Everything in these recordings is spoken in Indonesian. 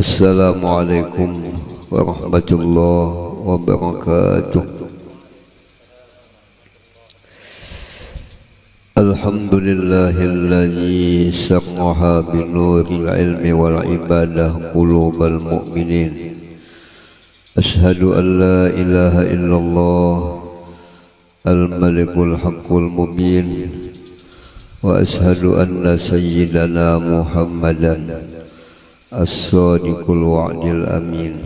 Assalamualaikum warahmatullahi wabarakatuh. Alhamdulillahilladzi sarraha binuril ilmi wal ibadah qulubal mu'minin. Ashhadu an la ilaha illallah al-malikul haqqul mubin, wa ashhadu anna sayyidana Muhammadan as-sadiqul wa'dil amin.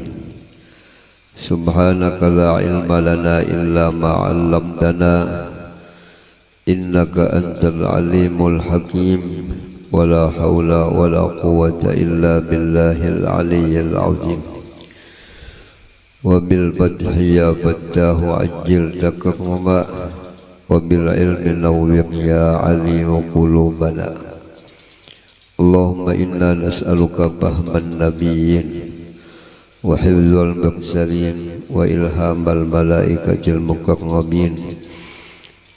Subhanaka la ilma lana illa ma 'allamtana, innaka antal alimul hakim. Wa la hawla wa la quwwata illa billahil aliyyil azim. Wa bil fathi ya fattahu ajil takrama, wa bil ilmi nawwir ya alimu qulubana. Allahumma inna nas'aluka fahman nabiyyin wa hifdzal mursalin wa ilhamal malaikatil muqarrabin.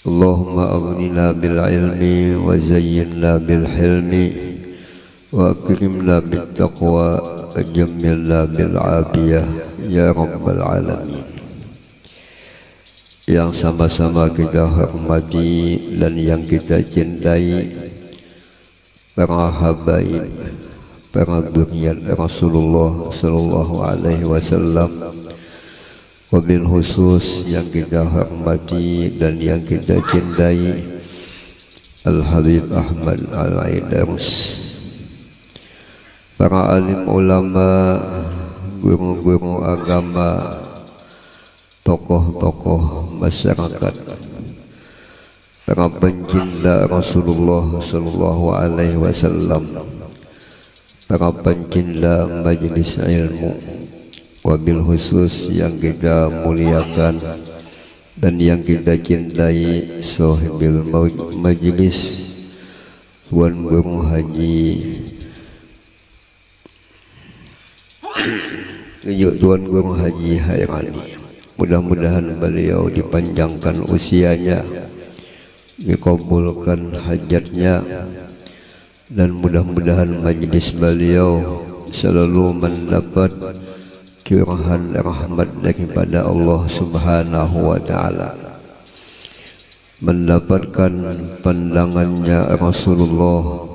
Allahumma aghnina bil ilmi wa zayyinna bil hilmi wa akrimna bit taqwa wa jammilna bil afiyah ya rabbal alamin. Yang sama-sama kita hormati dan yang kita cintai para habaib, para dzurriyyat Rasulullah sallallahu alaihi wasallam, wabil khusus yang kita hormati dan yang kita cintai Al-Habib Ahmad Al-Aidarus, para alim ulama, guru-guru agama, tokoh-tokoh masyarakat, para pencinta Rasulullah sallallahu alaihi wasallam, para pencinta majelis ilmu, wabil khusus yang kita muliakan dan yang kita cintai sahibil majelis Tuan Guru Haji Tuan Guru Haji Hairani. Mudah-mudahan beliau dipanjangkan usianya, dikabulkan hajatnya, dan mudah-mudahan majlis beliau selalu mendapat curahan rahmat daripada Allah Subhanahu wa ta'ala, mendapatkan pandangannya Rasulullah,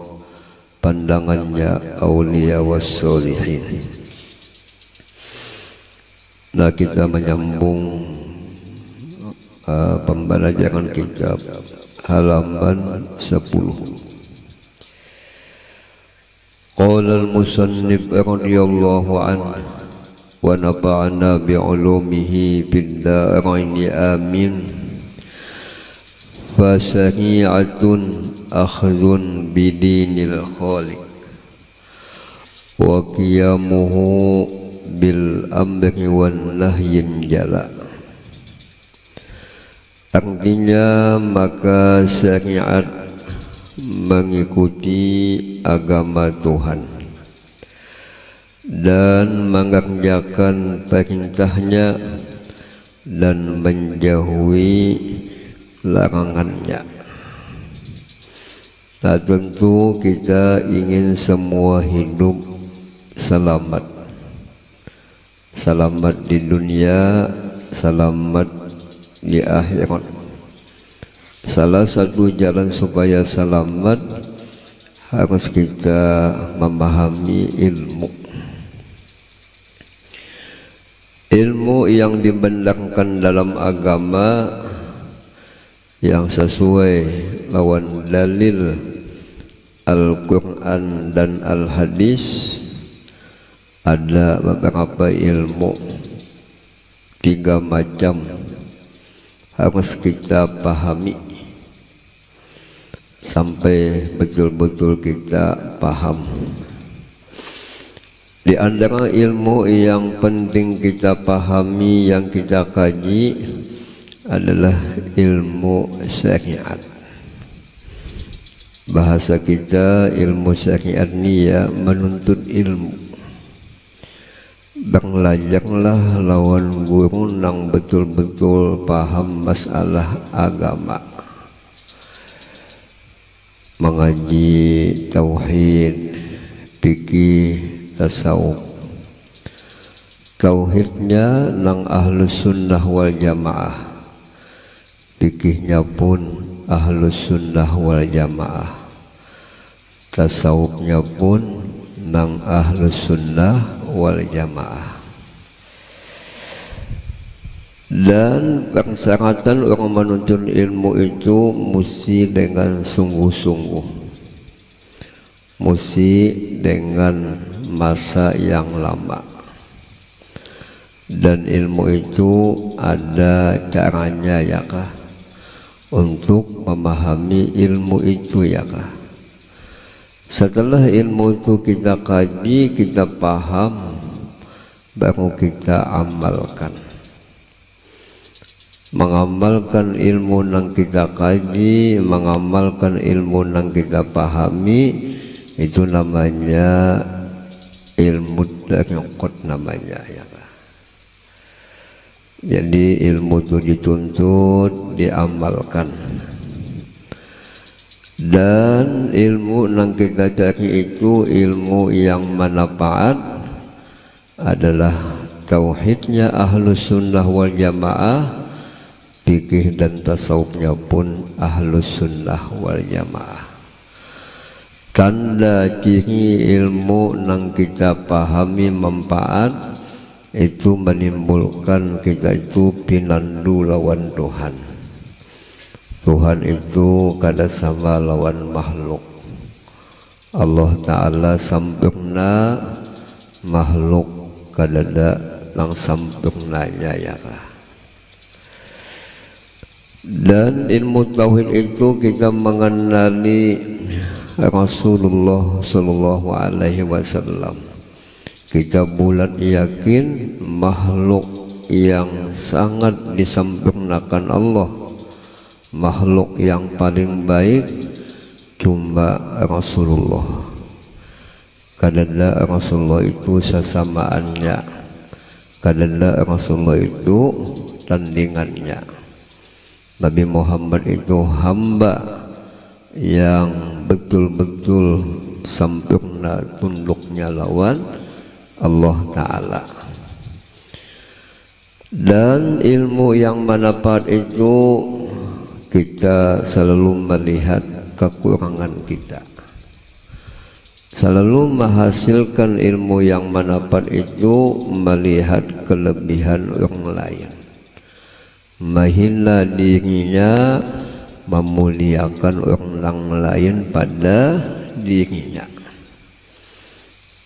pandangannya aulia wassolihin. Nah, kita menyambung pembelajaran kitab halaman 10. Qala al-musannif radhiyallahu anhu wa nafa'ana bi'ulumihi fid dharaini amin. Fa sari'atun akhdhun bidinil khaliq wa qiyamuhu bil amri wan nahyin jala. Artinya, maka syariat mengikuti agama Tuhan dan mengerjakan perintahnya dan menjauhi larangannya. Nah, tentu kita ingin semua hidup selamat, selamat di dunia, selamat di akhirat. Salah satu jalan supaya selamat harus kita memahami ilmu. Ilmu yang dibenarkan dalam agama, yang sesuai lawan dalil Al-Quran dan Al-Hadis. Ada beberapa ilmu, 3 macam, harus kita pahami sampai betul-betul kita paham. Di antara ilmu yang penting kita pahami, yang kita kaji, adalah ilmu syariat. Bahasa kita ilmu syariat ini ya menuntut ilmu. Belajarlah lawan guru yang betul-betul paham masalah agama, mengaji tauhid, fikih, tasawuf, tauhidnya nang ahlus sunnah wal jamaah, fikihnya pun ahlus sunnah wal jamaah, tasawufnya pun nang ahlus sunnah wal jamaah. Dan persyaratan orang menuntut ilmu itu mesti dengan sungguh-sungguh, mesti dengan masa yang lama, dan ilmu itu ada caranya ya kah untuk memahami ilmu itu ya kah. Setelah ilmu itu kita kaji, kita paham, baru kita amalkan. Mengamalkan ilmu yang kita kaji, mengamalkan ilmu yang kita pahami, itu namanya ilmu tariqat namanya ya kah. Jadi ilmu itu dituntut, diamalkan. Dan ilmu yang kita cari itu ilmu yang manfaat adalah tauhidnya ahlus sunnah wal jamaah, fikih dan tasawufnya pun ahlus sunnah wal jamaah. Tanda ciri ilmu yang kita pahami manfaat itu menimbulkan kita itu pinandu lawan Tuhan. Tuhan itu kada sama lawan makhluk. Allah Ta'ala sempurna, makhluk kada ada yang sempurnanya ya kah. Dan ilmu tauhid itu kita mengenali Rasulullah Sallallahu Alaihi Wasallam. Kita bulat yakin makhluk yang sangat disempurnakan Allah, makhluk yang paling baik cuma Rasulullah. Kadang Rasulullah itu sesamaannya, kadang Rasulullah itu tandingannya. Nabi Muhammad itu hamba yang betul-betul sempurna tunduknya lawan Allah Ta'ala. Dan ilmu yang manfaat itu kita selalu melihat kekurangan kita, selalu menghasilkan ilmu yang manfaat itu melihat kelebihan orang lain, menghina dirinya, memuliakan orang lain pada dirinya.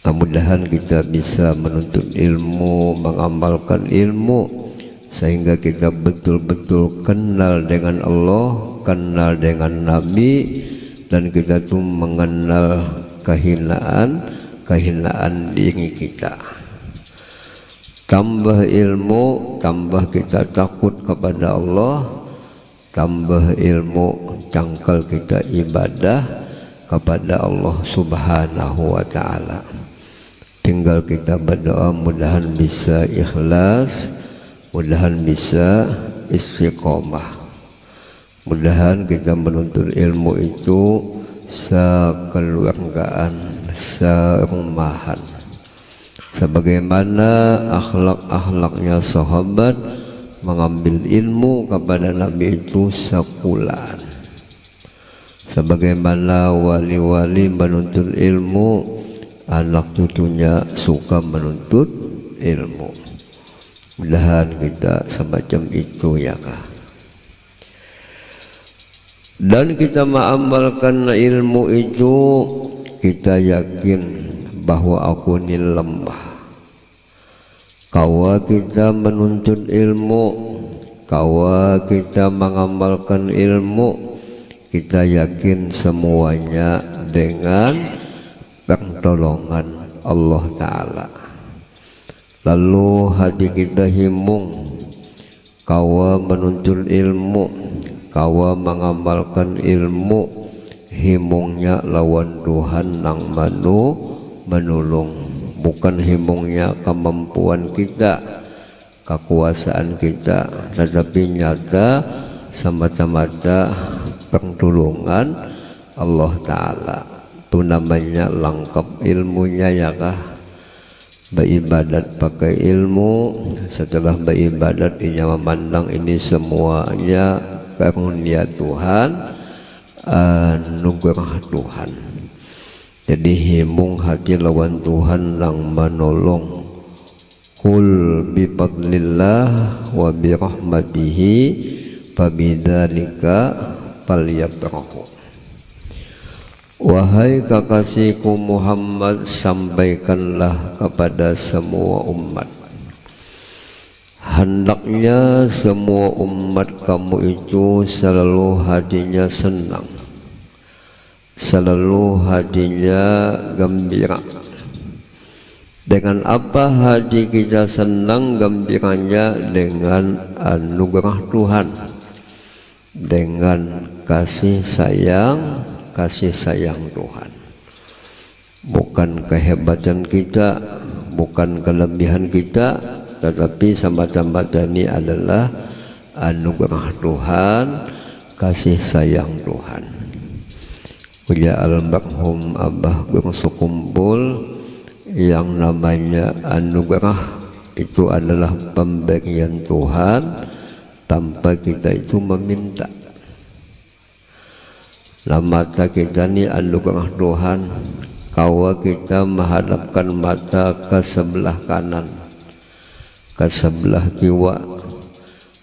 Mudah-mudahan kita bisa menuntut ilmu, mengamalkan ilmu, sehingga kita betul-betul kenal dengan Allah, kenal dengan Nabi, dan kita tuh mengenal kehinaan diri kita. Tambah ilmu, tambah kita takut kepada Allah, tambah ilmu, cangkal kita ibadah kepada Allah Subhanahu wa Ta'ala. Tinggal kita berdoa, mudahan bisa ikhlas, mudahan bisa istiqomah, mudahan kita menuntut ilmu itu sekeluargaan, serumahan, sebagaimana akhlak-akhlaknya sahabat mengambil ilmu kepada Nabi itu sekulaan, sebagaimana wali-wali menuntut ilmu, anak cucunya suka menuntut ilmu. Mudahan kita semacam itu ya kah. Dan kita mengamalkan ilmu itu, kita yakin bahwa aku ini lemah. Kawa kita menuntut ilmu, kawa kita mengamalkan ilmu, kita yakin semuanya dengan pertolongan Allah Ta'ala. Lalu hati kita himung, kawa menuntut ilmu, kawa mengamalkan ilmu, himungnya lawan Tuhan nang menolong, bukan himungnya kemampuan kita, kekuasaan kita, tetapi nyata semata-mata pertolongan Allah Ta'ala. Itu namanya lengkap ilmunya ya kah. beribadat pakai ilmu. Setelah beribadat inya memandang ini semuanya karunia Tuhan, anugerah Tuhan. Jadi himung hati lawan Tuhan nang menolong. Qul bi fadlillah wa bi rahmatihi fabidzalika falyafrahu. Wahai kekasihku Muhammad, sampaikanlah kepada semua umat, hendaknya semua umat kamu itu selalu hatinya senang, selalu hatinya gembira. Dengan apa hati kita senang gembiranya? Dengan anugerah Tuhan, dengan kasih sayang Tuhan. Bukan kehebatan kita, bukan kelebihan kita, tetapi semata-mata ini adalah anugerah Tuhan, kasih sayang Tuhan. Punya almarhum Abah Guru Sukumpul, yang namanya anugerah itu adalah pemberian Tuhan tanpa kita itu meminta. Mata kita ni anugerah Tuhan. Kawa kita menghadapkan mata ke sebelah kanan, ke sebelah kiri,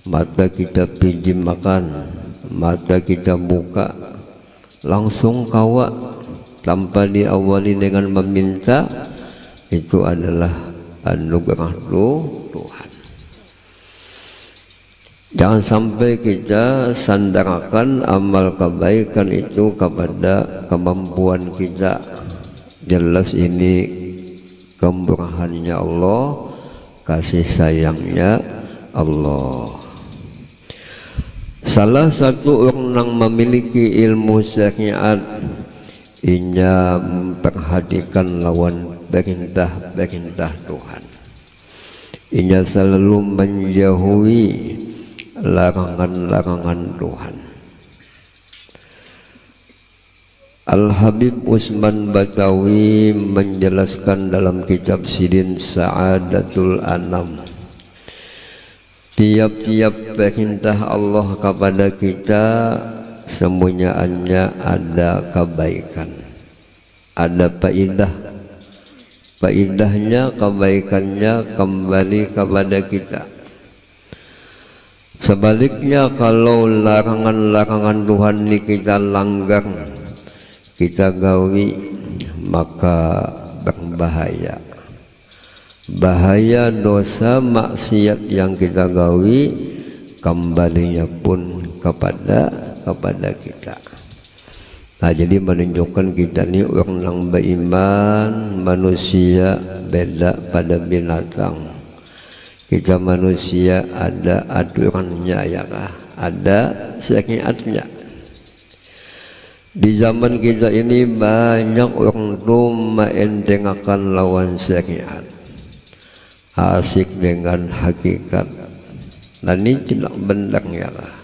mata kita pinjam makan, mata kita buka, langsung kawa tanpa diawali dengan meminta. Itu adalah anugerah Tuhan. Jangan sampai kita sandarkan amal kebaikan itu kepada kemampuan kita. Jelas ini kemurahannya Allah, kasih sayangnya Allah. Salah satu orang yang memiliki ilmu syariat, inya memperhatikan lawan perintah Tuhan. Inya selalu menjauhi larangan-larangan Tuhan. Al-Habib Usman Batawi menjelaskan dalam kitab Sidin Sa'adatul Anam, tiap-tiap perintah Allah kepada kita semuanya ada kebaikan, ada faidahnya, kebaikannya kembali kepada kita. Sebaliknya kalau larangan-larangan Tuhan ini kita langgar, kita gawi, maka berbahaya. Bahaya dosa maksiat yang kita gawi kembalinya pun kepada kita. Nah, jadi menunjukkan kita ini orang yang beriman, manusia beda pada binatang. Kita manusia ada aturannya, ya kah? Ada syariatnya. Di zaman kita ini banyak orang tuh mendengarkan lawan syariat, asik dengan hakikat, dan ini tidak benar, ya kah?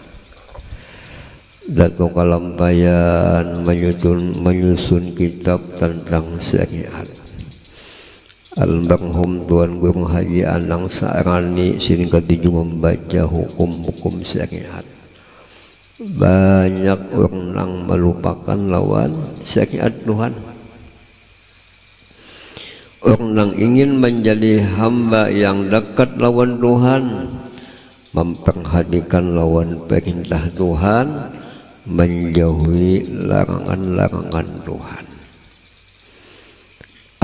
Datuk Kalampayan menyusun kitab tentang syariat. Almarhum Tuan Guru Haji Anang Sa'rani sini ketujuh membaca hukum-hukum syariat. Banyak orang yang melupakan lawan syariat Tuhan. Orang yang ingin menjadi hamba yang dekat lawan Tuhan, memperhatikan lawan perintah Tuhan, menjauhi larangan-larangan Tuhan.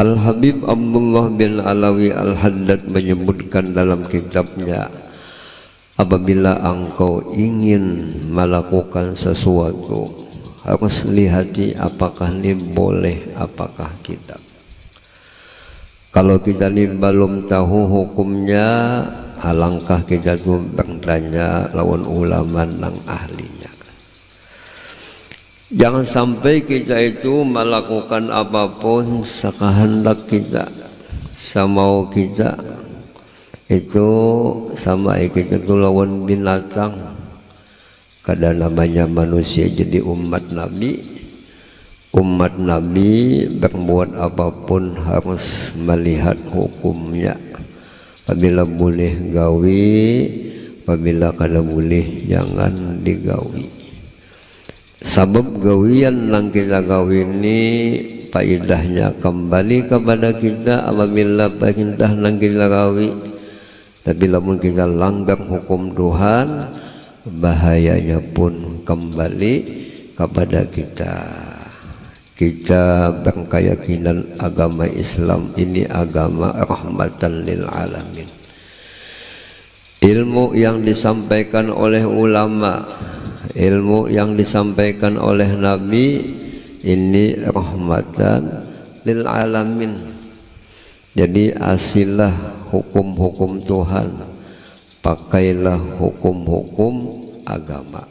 Al-Habib Abdullah bin Alawi Al-Haddad menyebutkan dalam kitabnya, apabila engkau ingin melakukan sesuatu, harus lihati apakah ini boleh, apakah tidak. Kalau kita ini belum tahu hukumnya, alangkah kita tuh bertanya lawan ulama yang ahlinya. Jangan sampai kita itu melakukan apapun sekehendak kita, semau kita. Itu sama kita itu lawan binatang. Kada namanya manusia jadi umat Nabi, umat Nabi berbuat apapun harus melihat hukumnya. Apabila boleh gawi, apabila kada boleh jangan digawi. Sabab gawian yang kita gawi ini faedahnya kembali kepada kita apabila perintah yang kita gawi. Tapi lamun kita langgar hukum Tuhan, bahayanya pun kembali kepada kita. Kita berkeyakinan agama Islam ini agama rahmatan lil alamin. Ilmu yang disampaikan oleh ulama, ilmu yang disampaikan oleh Nabi ini rahmatan lil alamin. Jadi asilah hukum-hukum Tuhan, pakailah hukum-hukum agama.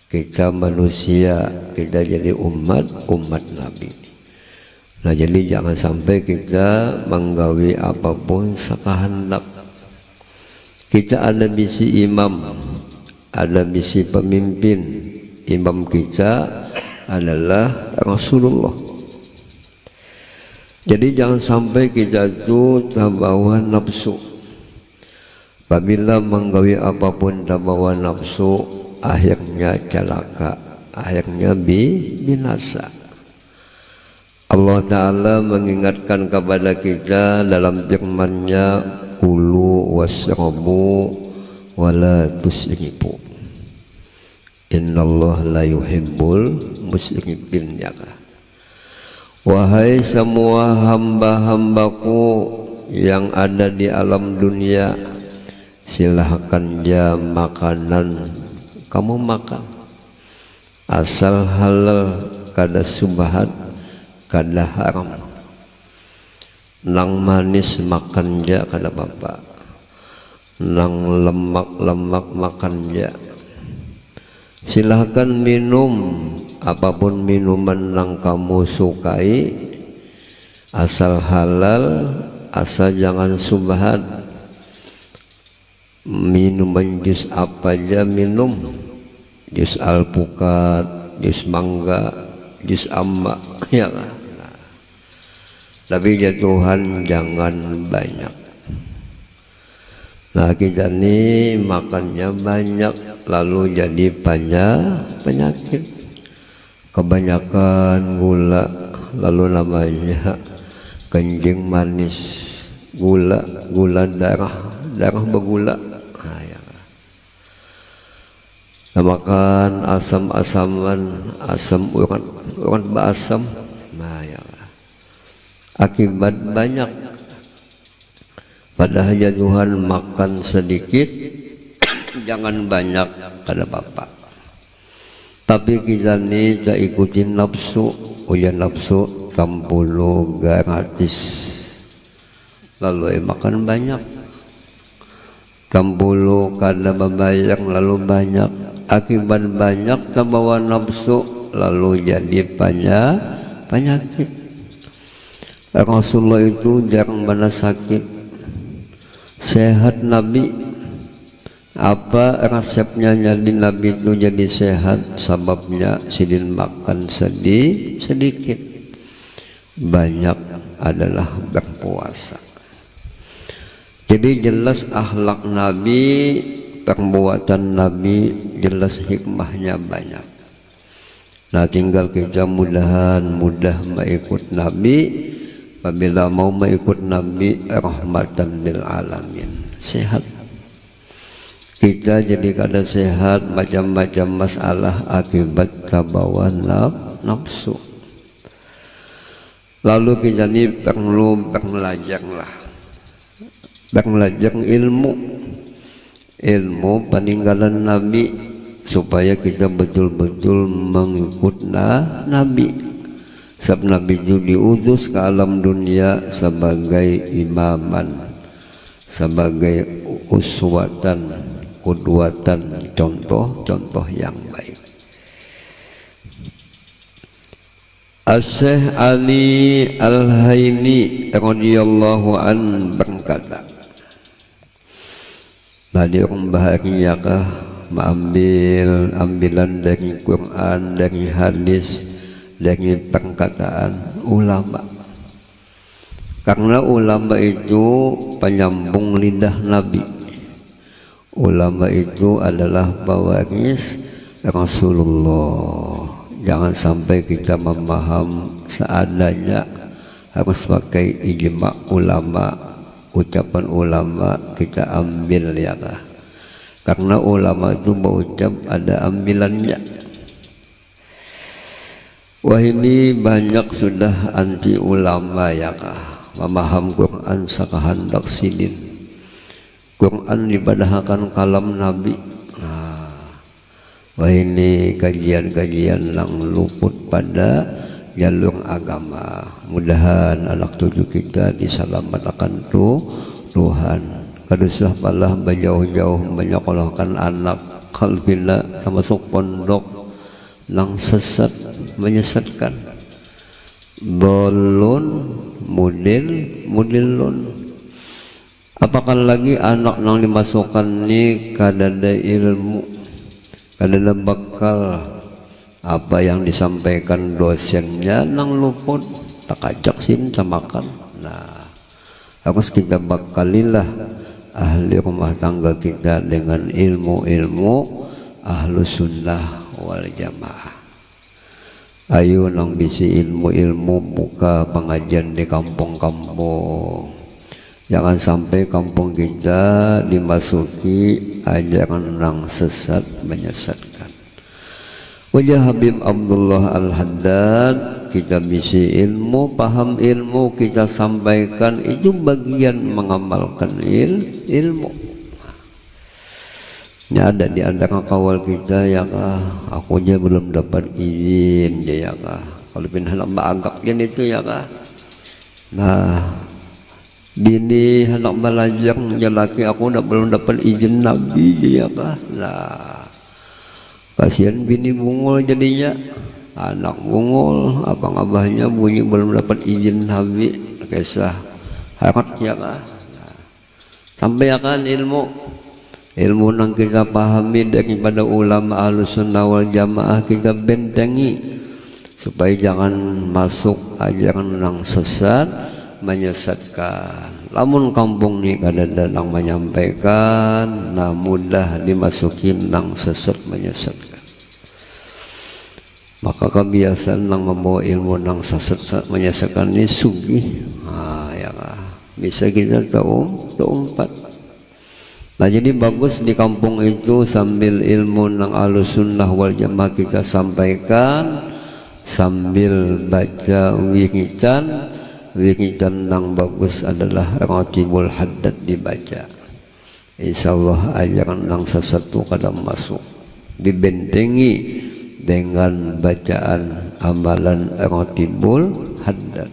Kita manusia, kita jadi umat Nabi. Nah jadi jangan sampai kita menggawi apapun sekahendak. Kita ada misi imam, ada misi pemimpin. Imam kita adalah Rasulullah. Jadi jangan sampai kita itu terbawa nafsu. Apabila menggawi apapun terbawa nafsu, akhirnya celaka, akhirnya binasa. Allah Ta'ala mengingatkan kepada kita dalam firman-Nya, kulu wasrabu wala tusrifu, innallaha la yuhibbul musrifin. Wahai semua hamba-hambaku yang ada di alam dunia, silahkan ya makanan kamu makan, asal halal, kada subhat, kada haram. Nang manis makan ja kada apa-apa, nang lemak makan ja. Silahkan minum apapun minuman yang kamu sukai, asal halal, asal jangan subhat. Minuman jus apa aja minum, jus alpukat, jus mangga, jus amba, ya kan? Tapi jatuhan jangan banyak. Nah kita ini makannya banyak, lalu jadi penyakit. Kebanyakan gula, lalu namanya kencing manis, gula darah bergula. Nah, ya. Nah, makan asam-asaman, asam urat basam. Nah, ya. Akibat banyak. Padahal ya Tuhan makan sedikit, jangan banyak, kada apa-apa. Tapi kita ni tak ikutin nafsu, nafsu kampulu gratis, lalu makan banyak. Kampulu kada membayar lalu banyak, akibat banyak terbawa nafsu, lalu jadi penyakit. Rasulullah itu jarang pernah sakit, sehat Nabi. Apa resepnya jadi Nabi itu jadi sehat? Sebabnya sidin makan sedikit, banyak adalah berpuasa. Jadi jelas akhlak Nabi, perbuatan Nabi, jelas hikmahnya banyak. Nah tinggal kita mudah mengikut Nabi. Apabila mau mengikut Nabi, rahmatan lil alamin, sehat. Kita jadi kada sehat, macam-macam masalah akibat kabawa nafsu. Lalu kita ini perlu belajar ilmu peninggalan Nabi, supaya kita betul-betul mengikut Nabi. Sebab Nabi itu diutus ke alam dunia sebagai imaman, sebagai uswatan, qudwatan, contoh yang baik. Asy-Syaikh Ali Al-Haini radhiyallahu an berkata, tadi orang bahagiakah mengambil ambilan dari Quran, dari hadis, dengan perkataan ulama. Karena ulama itu penyambung lidah Nabi. Ulama itu adalah pewaris Rasulullah. Jangan sampai kita memaham seadanya, harus pakai ijma ulama, ucapan ulama kita ambil ya kah? Karena ulama itu berucap ada ambilannya. Wah ini banyak sudah anti ulama ya kah? Memaham Quran sakahandak sidin. Quran dibadahkan kalam Nabi. Wah ini kajian-kajian yang luput pada jalur agama. Mudahan anak cucu kita diselamatkan Tuhan. Kaduslah malah jauh-jauh menyekolahkan anak kalbina termasuk pondok yang sesat menyesatkan. Bolon mudilun. Apakah lagi anak yang dimasukkan ni kadada ilmu, kadada bakal apa yang disampaikan dosennya nang luput tak ajak cinta makan. Nah, harus kita bakalilah ahli rumah tangga kita dengan ilmu-ilmu ahlus sunnah wal jamaah. Ayo nang bisi ilmu-ilmu buka pengajian di kampung-kampung. Jangan sampai kampung kita dimasuki ajaran nang sesat menyesatkan. Wajah Habib Abdullah Al-Haddad, kita bisi ilmu, paham ilmu, kita sampaikan, itu bagian mengamalkan ilmu. Ini ada di antara kawal kita ya kah, aku aja belum dapat izin ya kah, kalau pindah nak anggap kan itu ya kah. Nah bini hendak belajar laki aku belum dapat izin Nabi ya kah. Nah kasihan bini bungul jadinya, anak bungul abang-abahnya bunyi belum dapat izin Nabi, kisah harap ya kah. Nah, sampai akan ilmu yang kita pahami daripada ulama ahlus sunnah wal jamaah kita bentengi supaya jangan masuk ajaran yang sesat menyesatkan. Lamun kampung ni kadang-kadang menyampaikan, nah mudah dimasukin yang sesat menyesatkan. Maka kebiasaan yang membawa ilmu yang sesat menyesatkan ini sugih. Ya bisa kita tahu empat. Nah jadi bagus di kampung itu sambil ilmu nang ahlus sunnah wal jamaah kita sampaikan, sambil baca wiritan nang bagus adalah Ratibul Haddad dibaca. Insyaallah ajaran nang sesatu kadang masuk, dibentengi dengan bacaan amalan Ratibul Haddad.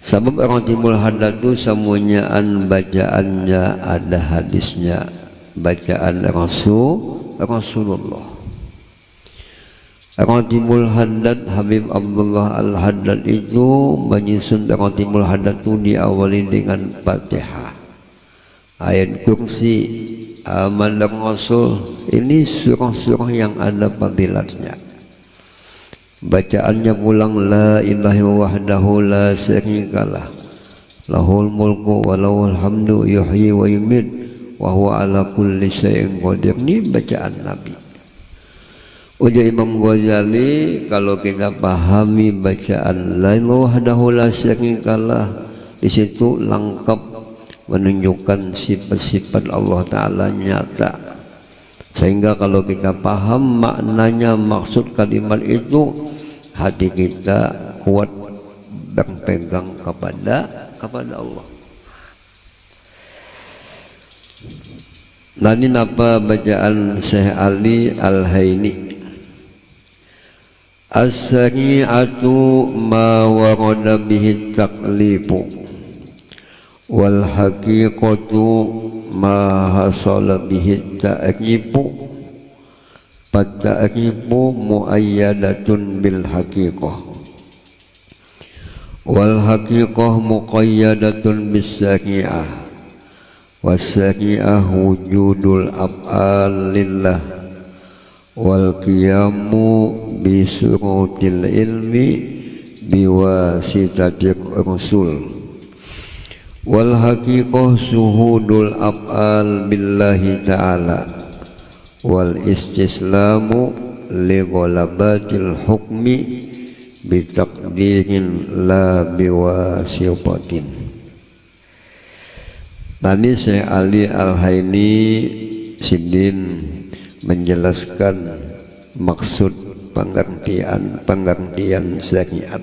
Sebab Ratibul Haddad itu semuanyaan bacaannya ada hadisnya, bacaan Rasulullah. Ratibul Haddad Habib Abdullah Al-Haddad itu menyusun Ratibul Haddad itu diawali dengan Fatihah, ayat kursi, amalan Rasul. Ini surah-surah yang ada fadilatnya. Bacaannya pulang la ilaha illallah wahdahu la syarikalah lahul mulku wa lahul hamdu yuhyi wa yumiit wa huwa ala kulli syai'in qadir. Ini bacaan Nabi. Ujar Imam Ghazali, kalau kita pahami bacaan la ilaha wahdahu la syarikalah, di situ lengkap menunjukkan sifat-sifat Allah Ta'ala nyata. Sehingga kalau kita paham maknanya, maksud kalimat itu, hati kita kuat berpegang kepada Allah. Nah ini apa bacaan Syekh Ali Al-Haini? As-sari'atu ma warada bihi taklifu wal haqiqatu ma hasala bihi ta'rifu Fata'rifu muayyadatun bil haqiqah wal haqiqah muqayyadatun bis syari'ah was syari'ah wujudul af'al lillah wal qiyamu bi surutil ilmi biwasitatir rasul wal haqiqah suhudul af'al billahi ta'ala wal istislamu li ghalabatil hukmi bitaqdirin la biwasitatin. Tadi Syekh Ali Al-Haini Sidin menjelaskan maksud pengertian syariat.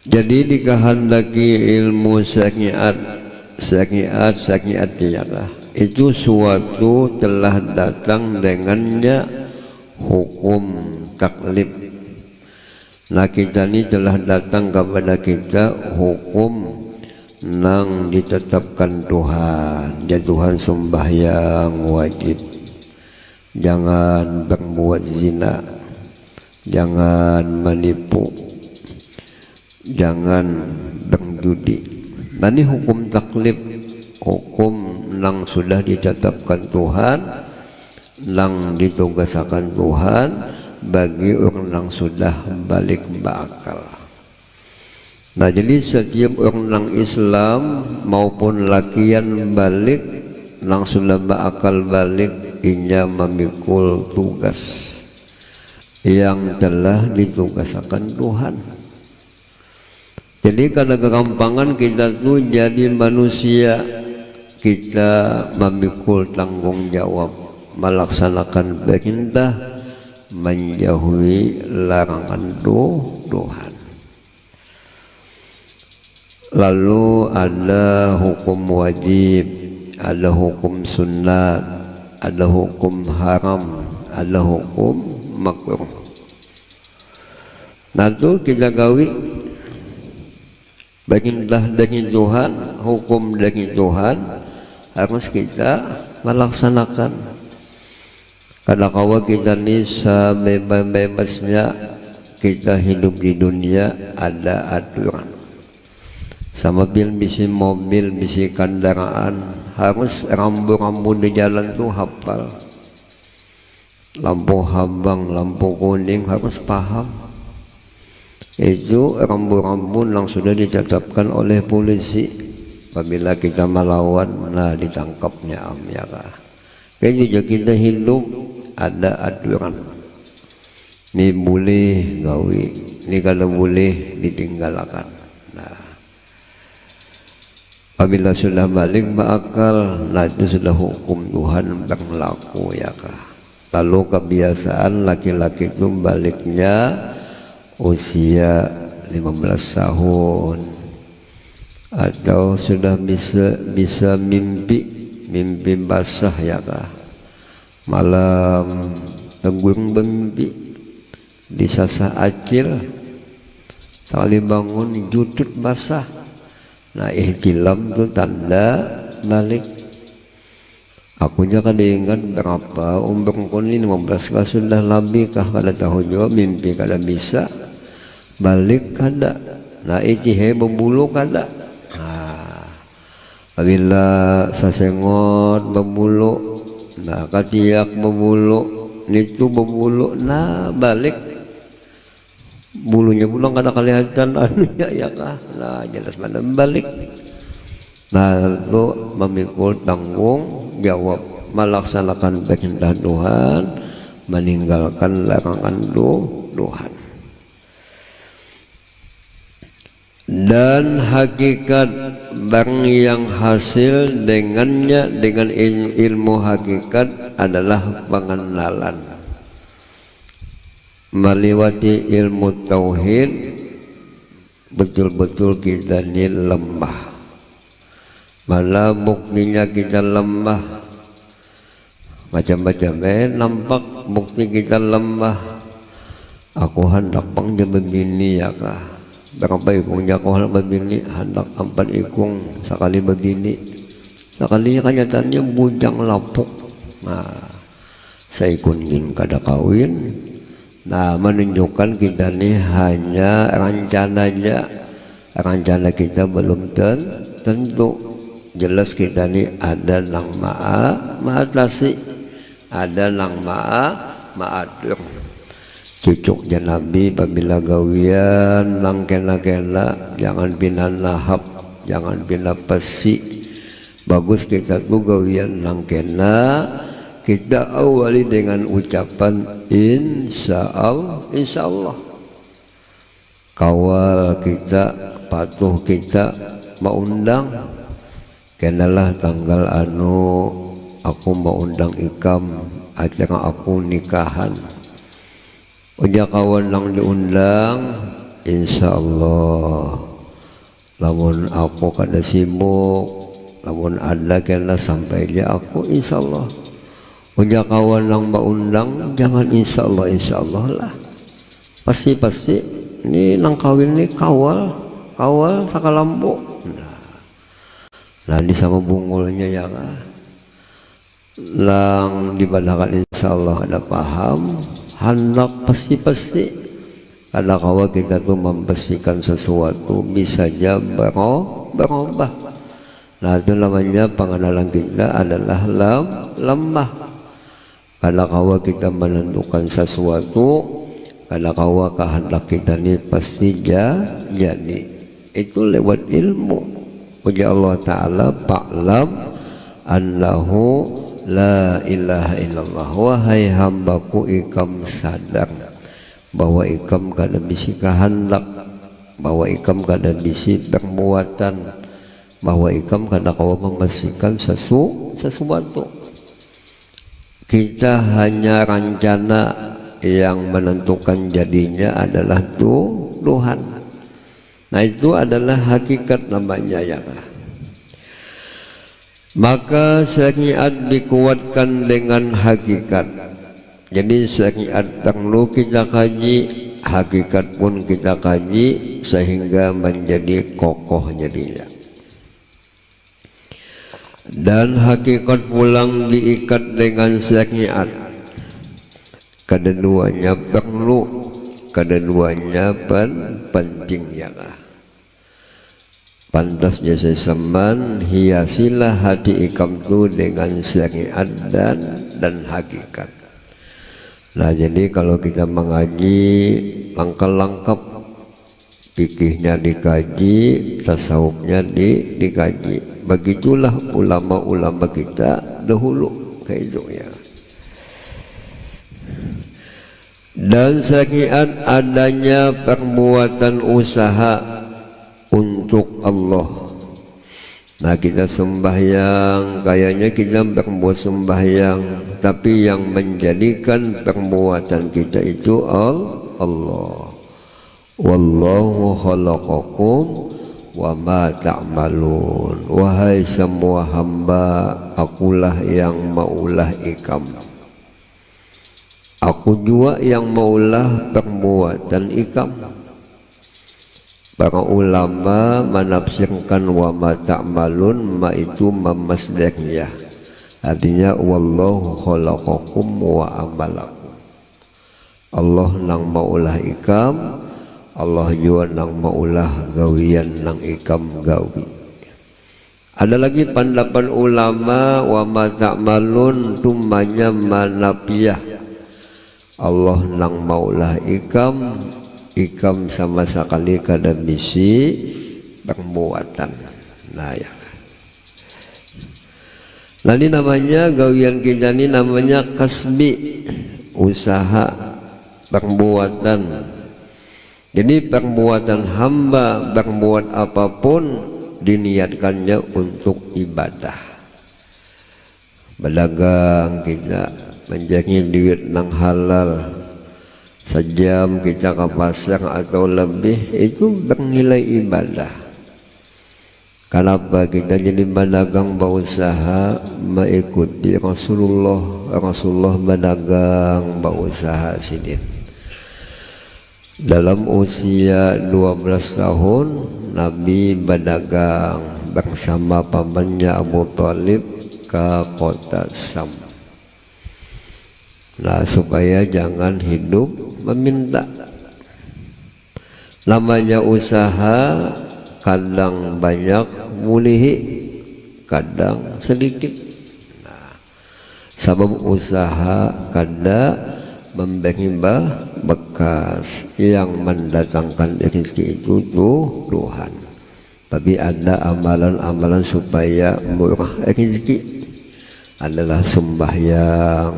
Jadi dikehendaki ilmu syariat ialah itu suatu telah datang dengannya hukum taklif. Nah kita ini telah datang kepada kita hukum nang ditetapkan Tuhan. Ya Tuhan sembahyang wajib, jangan berbuat zina, jangan menipu, jangan berjudi. Ini hukum taklif, hukum nang sudah ditetapkan Tuhan, nang ditugaskan Tuhan bagi orang yang sudah balik berakal. Nah jadi setiap orang Islam maupun lakian balik nang sudah berakal balik, ia memikul tugas yang telah ditugaskan Tuhan. Jadi karena kegampangan kita tuh jadi manusia, kita memikul tanggung jawab melaksanakan perintah, menjauhi larangan Tuhan. Lalu ada hukum wajib, ada hukum sunnat, ada hukum haram, ada hukum makruh. Nah itu kita gawi perintah dari Tuhan, hukum dari Tuhan harus kita melaksanakan. Karena kalau kita ini sebebas-bebasnya kita hidup di dunia ada aturan. Sama bisi mobil, bisi kendaraan, harus rambu-rambu di jalan tuh hafal. Lampu habang, lampu kuning harus paham. Itu rambu-rambu yang sudah ditetapkan oleh polisi. Apabila kita melawan, nah ditangkapnya amyara. Kayak juga kita hidup ada aturan. Ini boleh gawi, ini kalau boleh ditinggalkan. Nah, apabila sudah balik berakal, nah itu sudah hukum Tuhan berlaku ya kah. Lalu kebiasaan laki-laki itu baliknya usia 15 tahun atau sudah bisa mimpi basah ya kah. Malam tenggung bermimpi di sasa acil sekali bangun jutut basah. Nah ihtilam itu tanda balik. Akunya kada ingat berapa umurku ini 15 kah sudah lebih kah kada tahu juga, mimpi kada bisa, balik kada. Nah itihe berbulu kada. Nah apabila sasengot berbulu, nah katiak berbulu, itu berbulu, nah balik. Bulunya pulang kada kelihatan anunya ya kah. Nah jelas mana balik. Nah lu memikul tanggung jawab melaksanakan perintah Tuhan, meninggalkan larangan Tuhan. Dan hakikat barang yang hasil dengannya, dengan ilmu hakikat adalah pengenalan. Melewati ilmu tauhid, betul-betul kita ini lemah. Malah buktinya kita lemah, macam-macam nampak bukti kita lemah. Aku hendak pangja begini ya kah. Berapa ikungnya aku hendak begini, hendak 4 ikung sekali begini. Sekalinya kenyataannya bujang lapuk. Nah saya ingin kada kawin. Nah menunjukkan kita ini hanya rencananya, rencana kita belum tentu. Jelas kita ini ada yang maha tasi, ada nang maatur cucuknya Nabi apabila gawian nang kena-kena jangan bina nahap, jangan bina pesi. Bagus kita tuh gawian nang kena kita awali dengan ucapan insyaallah. Kawal kita, patuh kita mau undang kenalah tanggal anu aku mau undang ikam acara aku nikahan. Uja kawan nang diundang insyaallah. Lamun aku kada sibuk, lamun ada kena sampai dia aku insyaallah. Uja kawan nang mau undang jangan insyaallah lah. Pasti ini nang kawin ini kawal sakalambo. Nah di sama bungulnya ya lah. Lang dibadakan insyaallah ada paham. Hendak pasti ada kawa kita tuh mempastikan sesuatu bisa aja berubah. Nah itu namanya pengenalan kita adalah lemah. Kada kawa kita menentukan sesuatu, kada kawa kehendak kita ini pasti jadi. Itu lewat ilmu. Uja Allah Ta'ala fa'lam annahu la ilaha illallah. Wahai hambaku ikam sadar bahwa ikam kada bisi kehendak, bahwa ikam kada bisi perbuatan, bahwa ikam kada kawa memastikan sesuatu. Kita hanya rencana yang menentukan jadinya adalah Tuhan. Nah itu adalah hakikat namanya ya. Maka syariat dikuatkan dengan hakikat. Jadi syariat perlu kita kaji, hakikat pun kita kaji sehingga menjadi kokoh jadinya. Dan hakikat pulang diikat dengan syariat. Keduanya perlu, keduanya penting ya. Pantas jasa seman hiasilah hati ikam tu dengan syariat dan hakikat. Nah jadi kalau kita mengaji langkah-langkah fikihnya dikaji, tasawufnya dikaji. Begitulah ulama-ulama kita dahulu kayak itu ya. Dan syariat adanya perbuatan usaha untuk Allah. Nah kita sembahyang, kayaknya kita berbuat sembahyang, tapi yang menjadikan perbuatan kita itu Allah. Wallahu khalaqakum wa ma ta'malun. Wahai semua hamba, akulah yang maulah ikam. Aku juga yang maulah perbuatan ikam. Para ulama menafsirkan wa ma ta'malun, ma itu memasdarnya. Artinya wallahu khalaqakum wa amalakum. Allah nang maulah ikam, Allah juga nang maulah gawian nang ikam gawi. Ada lagi pendapat ulama wa ma ta'malun tumanya manafiyah. Allah nang maulah ikam sama sekali kada bisi perbuatan. Nah ya. Nah ini namanya gawian kita ini namanya kasbi, usaha perbuatan. Jadi perbuatan hamba berbuat apapun diniatkannya untuk ibadah. Berdagang kita menjadi duit nang halal. Sejam kita ke pasar atau lebih itu bernilai ibadah. Kenapa kita jadi berdagang berusaha mengikuti Rasulullah berdagang berusaha sidin. Dalam usia 12 tahun Nabi berdagang bersama pamannya Abu Thalib ke kota Sam. Nah supaya jangan hidup meminta. Namanya usaha kadang banyak mulihi, kadang sedikit. Nah, Sabab usaha kada memberi bekas yang mendatangkan rezeki itu Tuhan. Tapi ada amalan-amalan supaya murah rezeki adalah sembahyang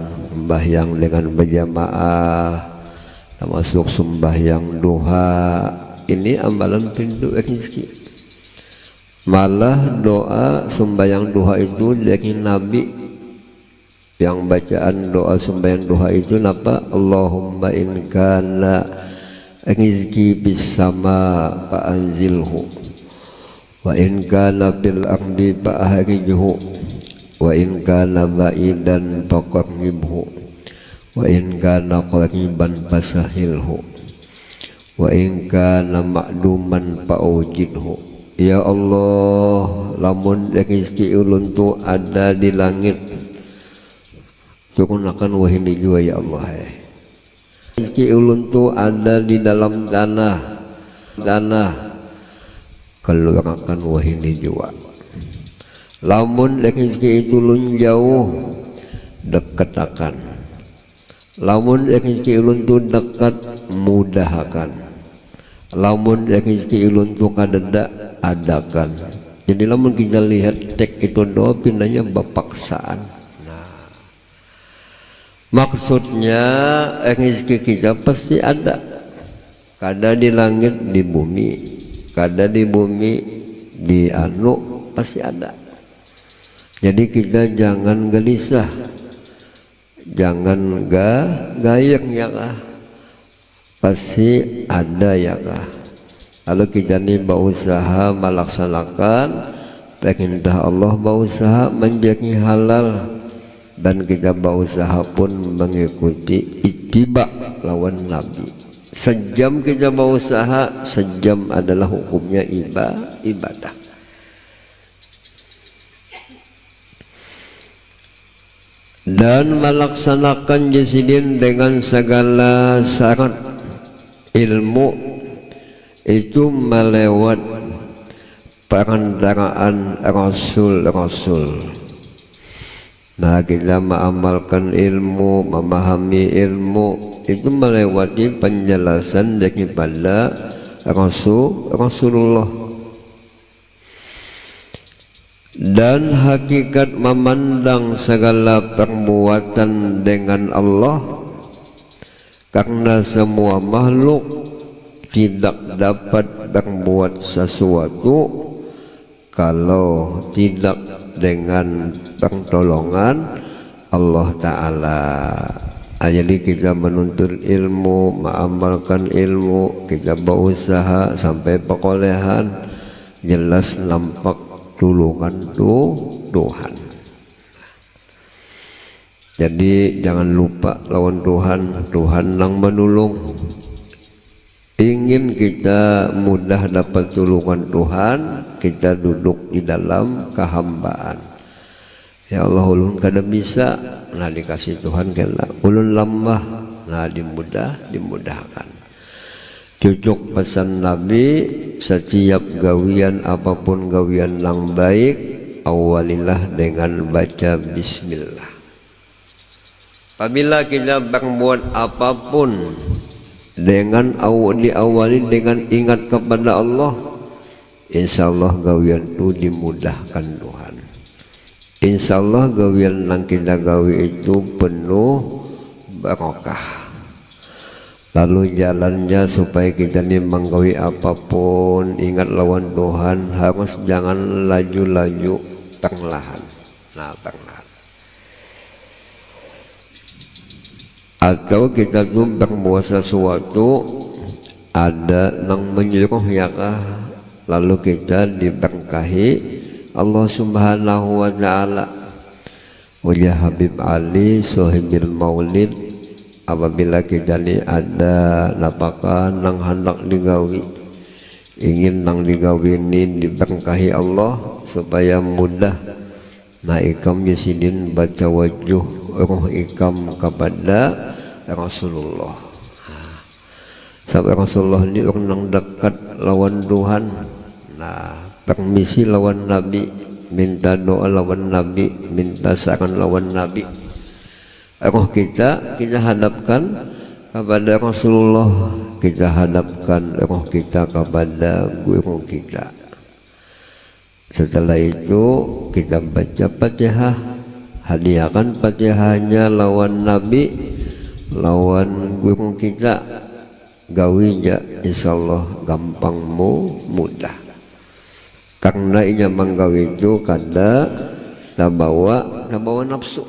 dengan berjamaah, termasuk sembahyang duha. Ini amalan pintu rezeki. Malah doa sembahyang duha itu dari Nabi. Yang bacaan doa sembahyang duha itu napa? Allahumma in kana rizki bis sama fa anzilhu, wa in kana bil ardi fa ahrijhu, wa in kana ba'idan fa qarribhu, wa in kana qariban fasahilhu, wa in kana ma'duman fa ujidhu. Ya Allah, lamun rezeki ulun tu ada di langit, turunkan wahini jua ya Allah. Rezeki ulun tu ada di dalam tanah, keluarkan wahini jua. Lamun rezeki itu ulun jauh, dekatakan. Lamun rezeki ulun tu dekat, mudahkan. Lamun rezeki ulun tu kadada, adakan. Jadi lamun kita lihat tek itu doa pindahnya bapaksaan. Maksudnya rezeki kita pasti ada, kada di langit di bumi, kada di bumi di anu, pasti ada. Jadi kita jangan gelisah, jangan gayeng ya kah, pasti ada ya kah. Kalau kita ini berusaha melaksanakan perintah Allah, berusaha menjadi halal, dan kita berusaha pun mengikuti ittiba lawan Nabi. Sejam kita berusaha, sejam adalah hukumnya ibadah. Dan melaksanakan jasidin dengan segala syarat ilmu itu melewat perantaraan Rasul-Rasul. Nah, kita mengamalkan ilmu, memahami ilmu itu melewati penjelasan daripada Rasulullah. Dan hakikat memandang segala perbuatan dengan Allah, karena semua makhluk tidak dapat berbuat sesuatu kalau tidak dengan pertolongan Allah Ta'ala. Jadi kita menuntut ilmu, mengamalkan ilmu, kita berusaha sampai perolehan, jelas nampak tulungan Tuhan. Jadi jangan lupa lawan Tuhan, Tuhan yang menolong. Ingin kita mudah dapat tulungan Tuhan, kita duduk di dalam kehambaan. Ya Allah, ulun kada bisa, nah dikasih Tuhan kena. Ulun lemah, nah dimudahkan. Cucuk pesan Nabi, setiap gawian apapun gawian yang baik, awalilah dengan baca bismillah. Apabila kita berbuat apapun dengan diawali dengan ingat kepada Allah, insya Allah gawian itu dimudahkan Tuhan. Insya Allah gawian yang kita gawi itu penuh barokah. Lalu jalannya supaya kita ini menggawi apapun, ingat lawan Tuhan, harus jangan laju-laju, perlahan. Nah, perlahan. Atau kita tuh berbuat sesuatu, ada yang menyuruh ya kah, lalu kita diberkahi Allah Subhanahu wa Ta'ala. Wajah Habib Ali Sohibil Maulid, apabila kita ini ada napakan yang hendak digawi, ingin yang digawi ini diberkahi Allah supaya mudah, nah ikam yasidin baca wajuh roh ikam kepada Rasulullah. Sampai Rasulullah ini orang dekat lawan Tuhan. Nah, permisi lawan Nabi, minta doa lawan Nabi, minta saran lawan Nabi. roh kita hadapkan kepada Rasulullah, kita hadapkan roh kita kepada guru kita. Setelah itu kita baca Fatihah, hadiahkan Fatihahnya lawan Nabi, lawan guru kita, gawinya insyaallah gampangmu mudah. Karena inya manggawi itu kada nabawa nafsu.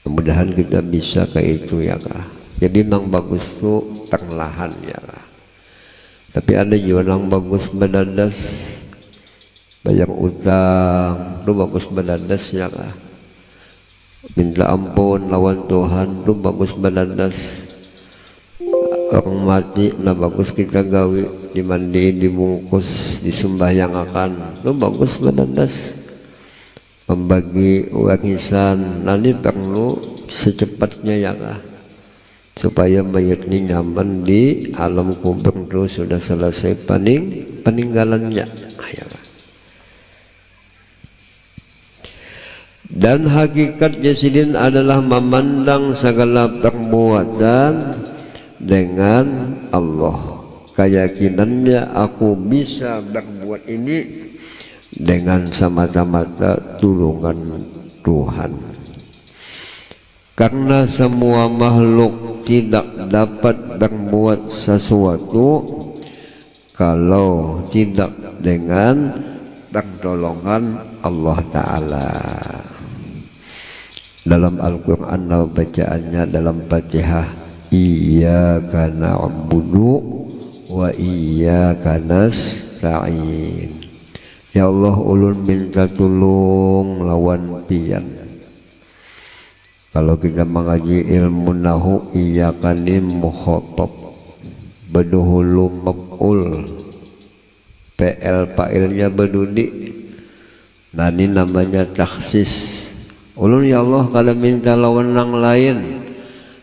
Mudah-mudahan kita bisa kayak itu ya kak. Jadi nang bagus tuh perlahan ya kak. Tapi ada juga nang bagus badadas, banyak utang, lu bagus badadas ya kak. Minta ampun lawan Tuhan, lu bagus badadas. Orang mati, nah bagus kita gawi, dimandiin, dibungkus, disembahyangakan, lu bagus badadas. Membagi warisan nanti perlu secepatnya ya kak, supaya mayat ini nyaman di alam kubur itu sudah selesai peninggalannya ya kak. Dan hakikat jasidin adalah memandang segala perbuatan dengan Allah. Keyakinannya aku bisa berbuat ini dengan semata-mata tulungan Tuhan. Karena semua makhluk tidak dapat berbuat sesuatu kalau tidak dengan pertolongan Allah Ta'ala. Dalam Al-Quran bacaannya dalam Fatihah, iyyaka na'budu wa iyyaka nasta'in. Ya Allah, ulun minta tolong lawan pian. Kalau kita mengaji ilmu nahu, iyyaka ni mukhatab, beduhulu maf'ul, PL fa'ilnya bedudi. Nah ini namanya taksis. Ulun ya Allah kalau minta lawan nang lain,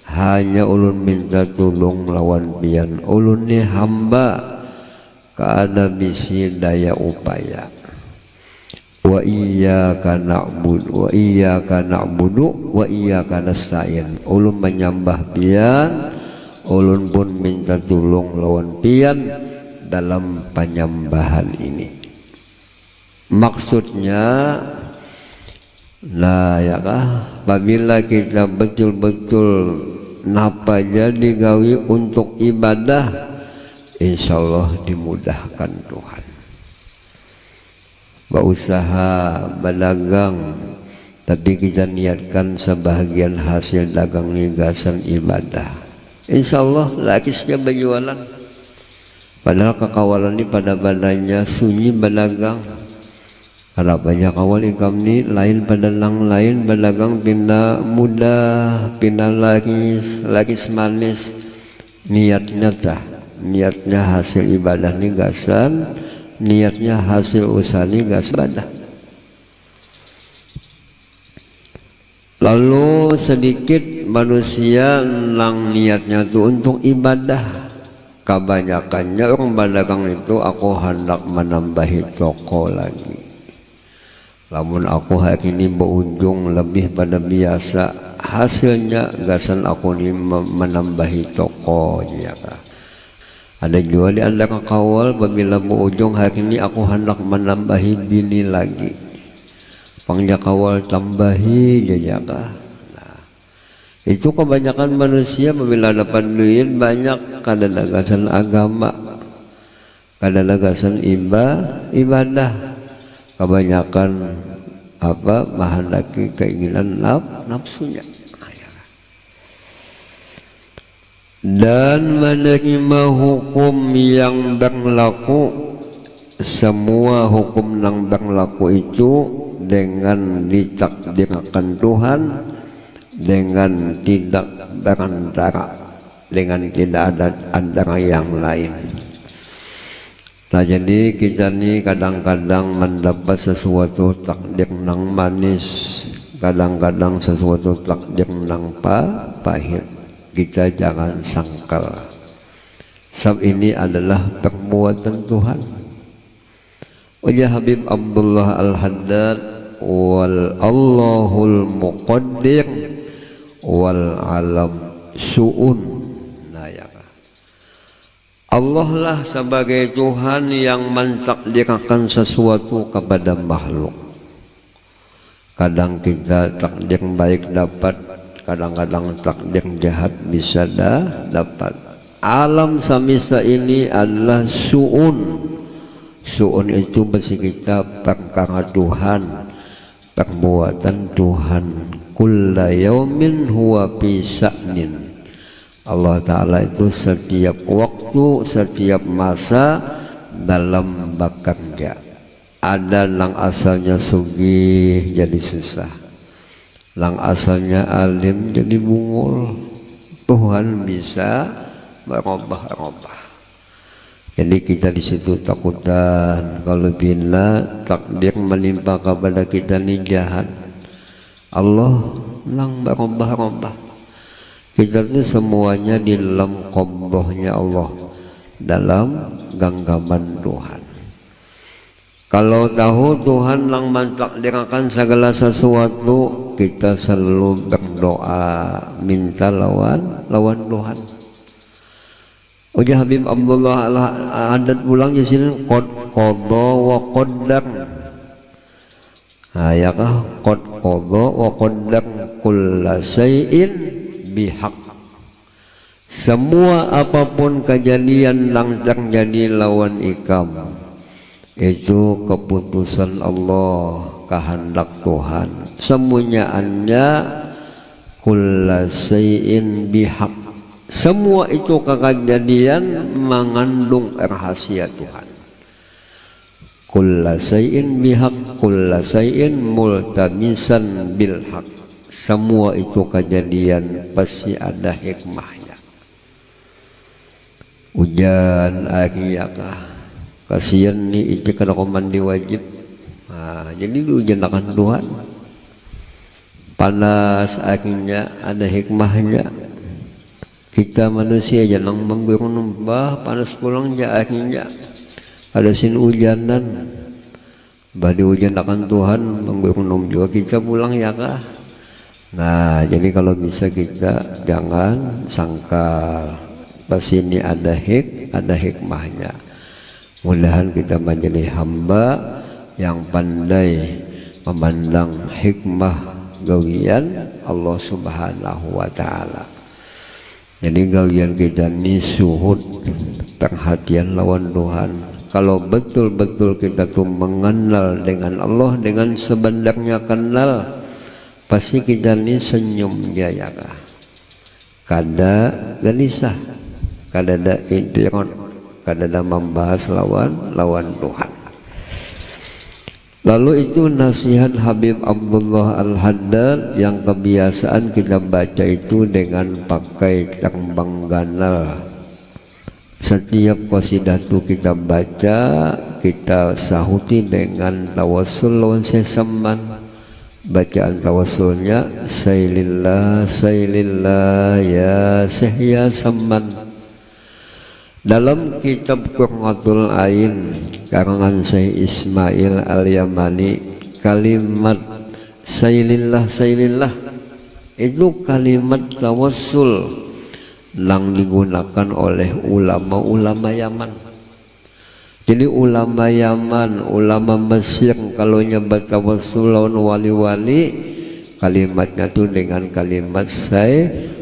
hanya ulun minta tolong lawan pian. Ulun ni hamba, keada bisi daya upaya. Wa iyyaka na'budu wa iyyaka na'budu wa iyyaka nasta'in. Ulun menyembah pian, ulun pun minta tolong lawan pian dalam penyembahan ini. Maksudnya nah ya kah, apabila kita betul-betul napa jadi gawi untuk ibadah, insyaallah dimudahkan Tuhan. Berusaha berdagang, tapi kita niatkan sebahagian hasil dagang nigasan ibadah, insyaallah lakisnya berjualan. Padahal kekawalan ini pada badannya sunyi berdagang. Kalau banyak awal ikam ni lain pada nang lain berdagang pindah mudah, pindah lakis manis. Niatnya tah, niatnya hasil ibadah nigasan, niatnya hasil usaha gas ibadah. Lalu sedikit manusia nang niatnya itu untuk ibadah. Kebanyakannya orang berdagang itu aku hendak menambahi toko lagi. Namun aku hari ini berujung lebih pada biasa, hasilnya gasan aku ini menambahi toko ya kah. Ada juga di antara kawal apabila berujung hari ini aku hendak menambahi bini lagi. Pangja kawal tambahi ya kah. Nah, itu kebanyakan manusia apabila dapat duit banyak kada lagasan agama, kada lagasan ibadah. Kebanyakan apa menghendaki keinginan nafsunya. Dan menerima hukum yang berlaku, semua hukum yang berlaku itu dengan ditakdirkan Tuhan, dengan tidak berantara, dengan tidak ada antara yang lain. Nah jadi kita ni kadang-kadang mendapat sesuatu takdir nang manis, kadang-kadang sesuatu takdir nang pahit. Kita jangan sangkal, sebab ini adalah perbuatan Tuhan. Wajah Habib Abdullah Al-Haddad wal Allahul muqaddir wal alam su'un. Nah ya, Allah lah sebagai Tuhan yang mentakdirkan sesuatu kepada makhluk. Kadang kita takdir baik dapat, kadang-kadang takdir jahat bisa dapat. Alam semesta ini adalah su'un. Su'un itu bagi kita perkara Tuhan, perbuatan Tuhan. Kulla yaumin huwa fi sa'nin. Allah Ta'ala itu setiap waktu, setiap masa dalam bekerja. Ada yang asalnya sugih jadi susah, yang asalnya alim jadi bungul. Tuhan bisa merubah-rubah. Jadi kita di situ takutan kalau bila takdir menimpa kepada kita ini jahat, Allah lang merubah-rubah. Kita itu semuanya di dalam qabdahnya Allah, dalam genggaman Tuhan. Kalau tahu Tuhan yang mentakdirkan segala sesuatu, kita selalu berdoa minta lawan Tuhan. Ujar Habib Abdullah Al-Haddad pulang di sini, qad qadha wa qaddar. Nah, ya kah? Qad qadha wa qaddar kulla syai'in bihaq. Semua apapun kejadian yang terjadi lawan ikam, itu keputusan Allah, kehendak Tuhan. Semuanya kulla syai'in bihaq. Semua itu kejadian mengandung rahasia Tuhan. Kulla syai'in bihaq, kulla syai'in multamisan bilhaq. Semua itu kejadian pasti ada hikmahnya. Hujan akhirnya kasihan nih itu kena mandi wajib. Nah, jadi hujan akan Tuhan. Panas akhirnya ada hikmahnya. Kita manusia jangan menggurung bah panas pulang ya akhirnya ada sin hujanan. Badi hujan akan Tuhan menggurung juga kita pulang ya kah. Nah jadi kalau bisa kita jangan sangkal pasti ini ada hikmahnya. Mudahan kita menjadi hamba yang pandai memandang hikmah gawian Allah Subhanahu wa Ta'ala. Jadi gawian kita ini suhud perhatian lawan Tuhan. Kalau betul-betul kita tuh mengenal dengan Allah dengan sebenarnya kenal, pasti kita ini senyum jaya kah. Kada gelisah, kada ada intiron, kada ada membahas lawan Tuhan. Lalu itu nasihat Habib Abdullah Al-Haddad yang kebiasaan kita baca itu dengan pakai tembang ganal. Setiap qasidah itu kita baca, kita sahuti dengan tawassul lawan sesaman. Bacaan tawassulnya sailillah sailillah ya sehya saman. Dalam kitab Qurratul Ain karangan Syekh Ismail Al-Yamani, kalimat sailillah sailillah itu kalimat tawassul yang digunakan oleh ulama-ulama Yaman. Jadi ulama Yaman, ulama Mesir kalau nyebat tawassul lawan wali-wali, kalimatnya itu dengan kalimat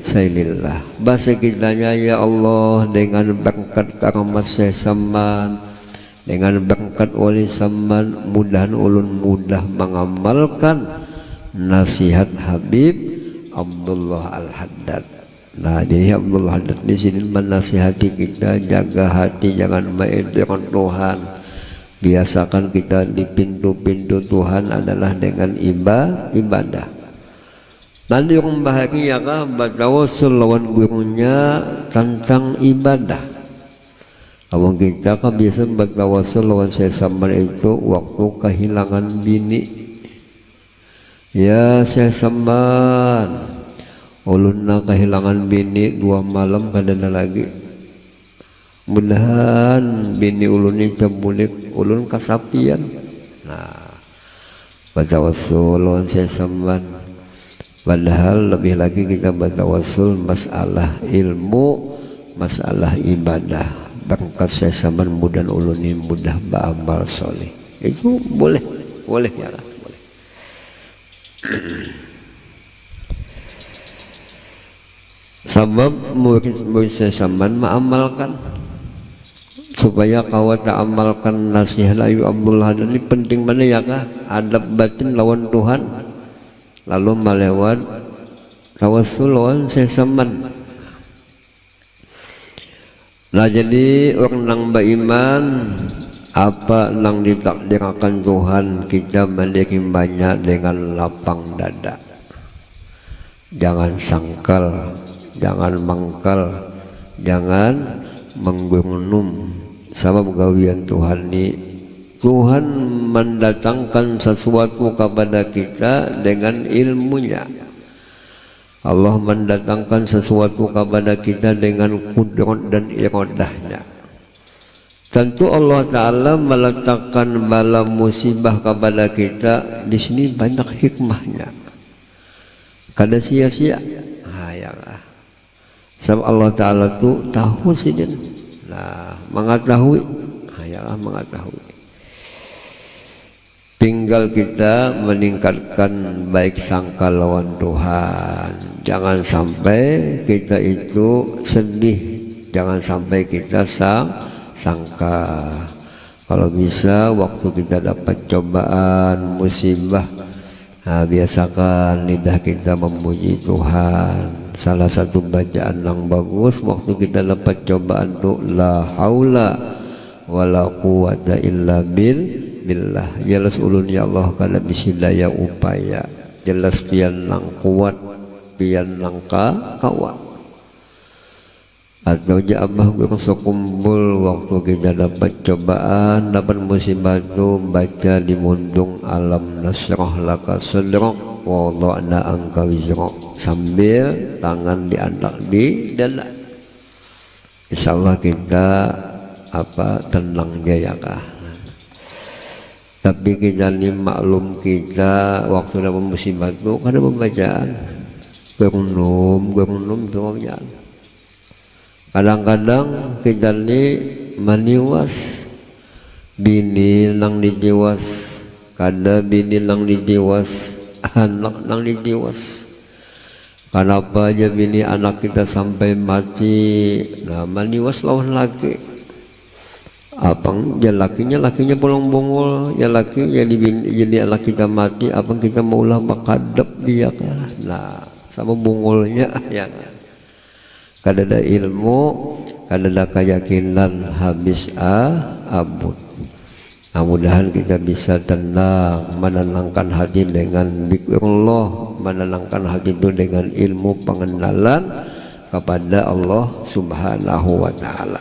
sailillah. Bahasa kitanya ya Allah dengan berkat karamat saya saman, dengan berkat wali saman, mudahan ulun mudah mengamalkan nasihat Habib Abdullah Al-Haddad. Nah jadi Abdullah Haddad di sini menasihati kita jaga hati, jangan main dengan Tuhan. Biasakan kita di pintu-pintu Tuhan adalah dengan ibadah. Nanti orang bahagia kah bertawassul lawan gurunya tentang ibadah. Awang kita kan biasa bertawassul lawan sesaman itu waktu kehilangan bini. Ya sesaman, ulun na kehilangan bini 2 malam kadana lagi. Mudahan bini ulun ini terbulik ulun kasapian. Nah bertawassul sesamban. Padahal lebih lagi kita bertawassul masalah ilmu, masalah ibadah. Berkat sesamban mudah uluni mudah beramal soleh. Itu boleh ya lah, boleh. Sebab murid sesamban mengamalkan supaya kau tak amalkan nasihat ayu Abdullah. Ini penting mana ya kah? Adab batin lawan Tuhan, lalu melewat tawassul lawan sesaman. Nah jadi orang nang beriman apa nang ditakdirkan Tuhan kita menerima banyak dengan lapang dada. Jangan sangkal, jangan mangkal, jangan menggunung sama gawian Tuhan ini. Tuhan mendatangkan sesuatu kepada kita dengan ilmunya. Allah mendatangkan sesuatu kepada kita dengan kudrat dan iradahnya. Tentu Allah Ta'ala meletakkan bala musibah kepada kita di sini banyak hikmahnya. Kada sia-sia. Ya lah. Sebab Allah Ta'ala tu tahu sidin. Nah, mengetahui. Ya lah, mengetahui. Tinggal kita meningkatkan baik sangka lawan Tuhan. Jangan sampai kita itu sedih. Jangan sampai kita sangka. Kalau bisa waktu kita dapat cobaan, musibah, nah, biasakan lidah kita memuji Tuhan. Salah satu bacaan yang bagus waktu kita dapat cobaan itu la haula wala quwata illa billah. Jelas ulun ya Allah kada bisi daya upaya. Jelas pian nang kuat, pian nang kawan. Atau jabah kumpul waktu kita dapat cobaan, dapat musibah itu baca di mundung alam nasrah laka sadrak wa wada'na anka wizrak, sambil tangan diangkat di dada. Insyaallah kita tenang jaya kah. Tapi kita ni maklum kita waktu dapat musibah itu kada pembacaan gernum tu pembacaan. Kadang-kadang kita ni maniwas bini nang dijiwas, kada bini nang dijiwas, anak nang dijiwas. Kenapa aja bini anak kita sampai mati? Nah, maniwas lawan laki. Apang ya lakinya pulang bongol, ya laki jadi anak kita mati, apang kita maulah makadap dia kah? Nah, sama bongolnya ya. Kada ada ilmu, kada ada keyakinan, habis abud. Nah, mudahan kita bisa tenang, menenangkan hati dengan zikrullah, menenangkan hati itu dengan ilmu pengenalan kepada Allah Subhanahu wa Ta'ala.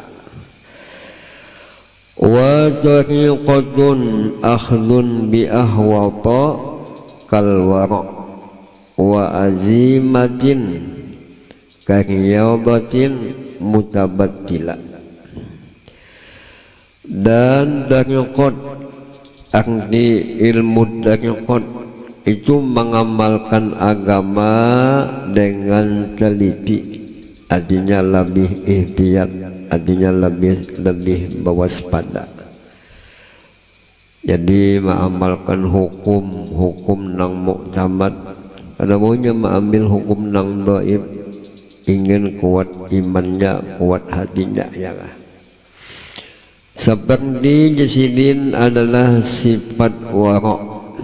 Wa tariqatun akhdun bi ahwata kal wara wa azimatin karyabatin mutabattila. Dan dariqat arti ilmu dariqat itu mengamalkan agama dengan teliti, artinya lebih ihtiyat, artinya lebih waspada. Jadi mengamalkan hukum nang muktamad. Kada maunya mengambil hukum nang dhaif, ingin kuat imannya, kuat hatinya ya lah. Seperti jasidin adalah sifat warok.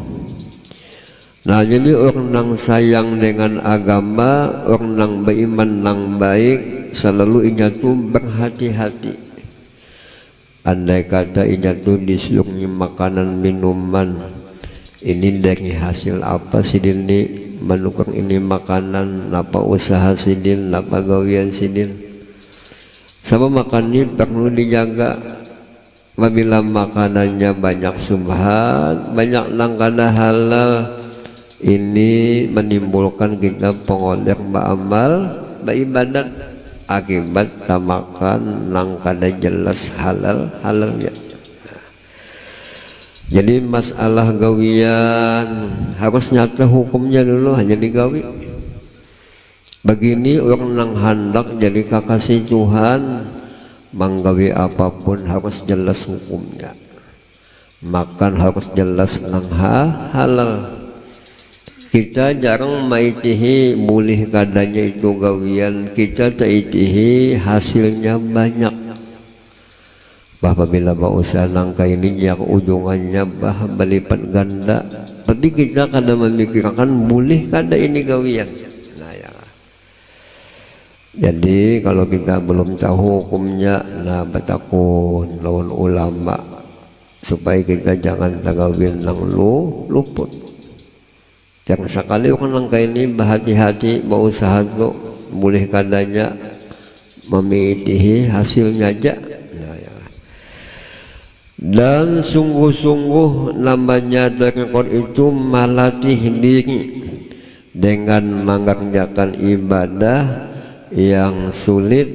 Nah, jadi orang yang sayang dengan agama, orang yang beriman yang baik, selalu ingat tu berhati-hati. Andai kata ingat tu disuruhnya makanan minuman, ini dari hasil apa sidin ni menukang ini makanan, apa usaha sidin, apa gawian sidin. Sama makan ini perlu dijaga. Apabila makanannya banyak subhan, banyak nang kada halal, ini menimbulkan kita pengoler beramal, beribadat, akibat makan nang kada jelas halalnya. Jadi masalah gawian harus nyata hukumnya dulu, hanya digawi. Begini orang nang hendak jadi kekasih Tuhan, menggawi apapun harus jelas hukumnya. Makan harus jelas nang halal. Kita jarang maitihi mulih kadanya itu gawian, kita taitihi hasilnya banyak. Apabila usaha nangka ini yang ujungannya berlipat ganda, tapi kita kadang memikirkan mulih kada ini gawian. Nah ya. Jadi kalau kita belum tahu hukumnya, nah batakun lawan ulama supaya kita jangan tagawin nang luput. Jangan sekali orang nangka ini berhati-hati berusaha tu mulih kadanya memitihi hasilnya aja. Dan sungguh-sungguh namanya rekor itu melatih diri dengan mengerjakan ibadah yang sulit.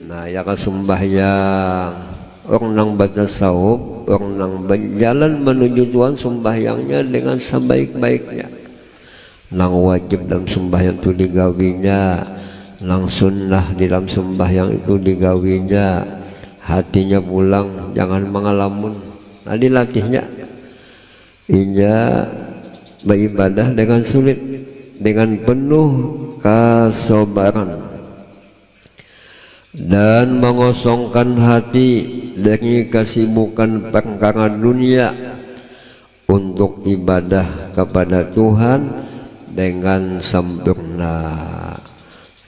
Nah ya sembahyang orang nang baca saub, orang nang berjalan menuju Tuhan sembahyangnya dengan sebaik-baiknya. Nang wajib dalam sembahyang itu digawinya, nang sunnah di dalam sembahyang itu digawinya, hatinya pulang jangan mengalamun. Nah dilatihnya inya beribadah dengan sulit, dengan penuh kesabaran dan mengosongkan hati dari kesibukan perkara dunia untuk ibadah kepada Tuhan dengan sempurna.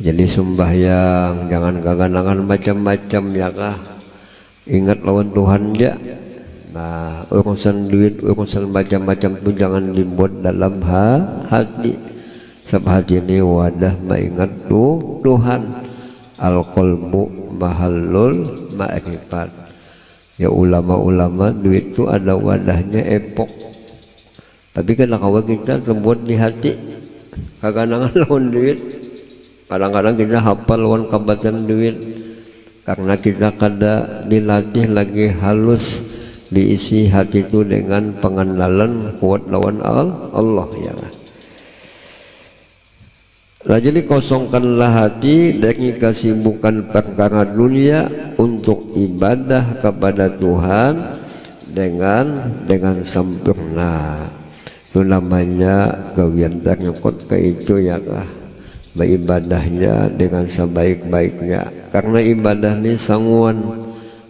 Jadi sembahyang jangan gaganangan macam-macam ya kah. Ingat lawan Tuhan ya. Nah urusan duit, urusan macam-macam itu jangan dibuat dalam hati. Sebab hati ini wadah mengingat Tuhan. Al-qalbu mahallul ma'rifat. Ya ulama-ulama duit itu ada wadahnya epok. Tapi kalau kita terbuat di hati, kadang-kadang lawan duit. Kadang-kadang kita hafal lawan kabatan duit. Karena kita kada dilatih lagi halus diisi hati itu dengan pengenalan kuat lawan Allah ya. Nah jadi kosongkanlah hati dari kesibukan perkara dunia untuk ibadah kepada Tuhan dengan sempurna. Itu namanya gawian dari kot ke itu ya kah. Beribadahnya dengan sebaik-baiknya, karena ibadah ini sangguan,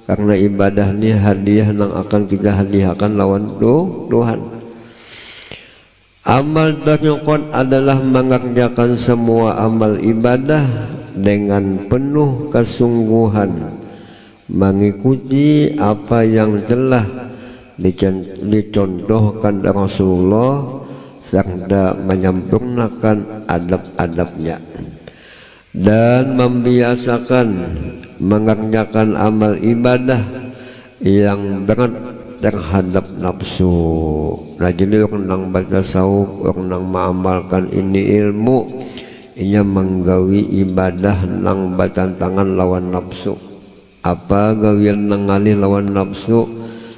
karena ibadah ini hadiah yang akan kita hadiahkan lawan Tuhan. Amal taqiyat adalah mengerjakan semua amal ibadah dengan penuh kesungguhan, mengikuti apa yang telah dicontohkan Rasulullah serta menyempurnakan adab-adabnya dan membiasakan mengerjakan amal ibadah yang berat terhadap nafsu. Nah jadi orang nang baca saub, orang nang mengamalkan ini ilmu, ia menggawi ibadah nang batantangan lawan nafsu. Apa gawian nang ngalih lawan nafsu?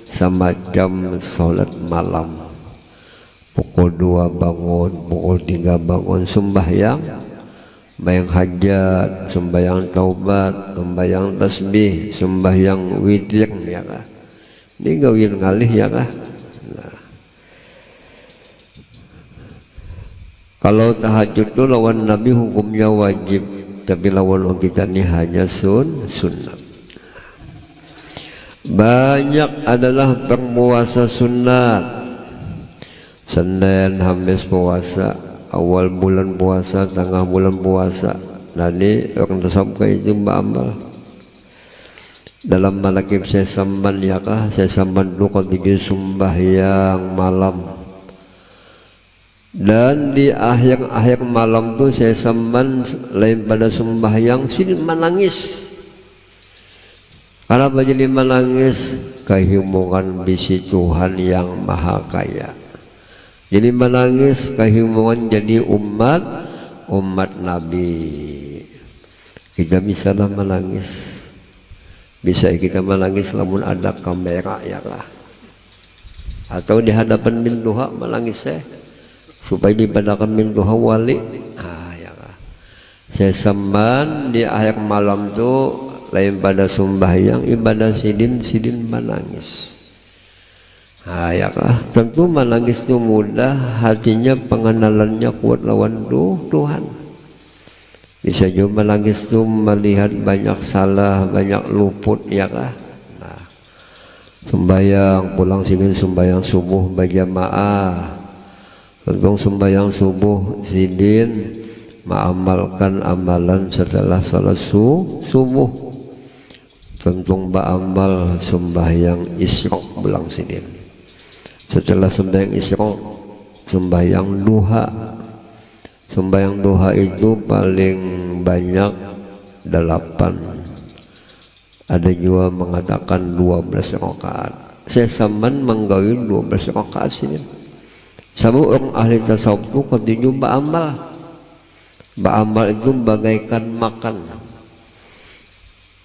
Semacam sholat malam, pukul 2 bangun, pukul 3 bangun sembahyang, sembahyang hajat, sembahyang taubat, sembahyang tasbih, sembahyang witir ya kah. Ini gawian ngalih ya kah. Nah. Kalau tahajud itu lawan Nabi hukumnya wajib, tapi lawan kita ini hanya sunnah. Banyak adalah berpuasa sunat. Senin habis puasa, awal bulan puasa, tengah bulan puasa. Nanti orang tersebut itu beramal. Dalam manakib saya samban ya kah, saya samban dulu kalau tiga sembahyang malam. Dan di akhir malam tu saya samban lain pada sembahyang sini menangis. Kenapa jadi menangis? Kehimungan bisi Tuhan yang maha kaya. Jadi menangis kehimungan jadi umat Nabi. Kita bisalah menangis. Bisa kita menangis namun ada kamera ya lah. atau di hadapan mintuha menangis supaya dibadakan mintuha wali. Ya sesamban di akhir malam tuh lain pada sembahyang ibadah sidin menangis. Ya tentu menangis itu mudah, hatinya pengenalannya kuat lawan Tuhan. Bisa juga menangis itu melihat banyak salah, banyak luput, ya kah? Sembahyang pulang sidin, sembahyang subuh berjamaah, tentu sembahyang subuh sidin mengamalkan amalan setelah salat subuh, tentu beramal sembahyang isyraq pulang sidin. Setelah sembahyang isyraq sembahyang duha. Sembahyang duha itu paling banyak 8, ada juga mengatakan 12 rakaat. Saya saman menggawi 12 rakaat sini. Sabuk orang ahli tasawuf itu continue beramal. Beramal itu bagaikan makan.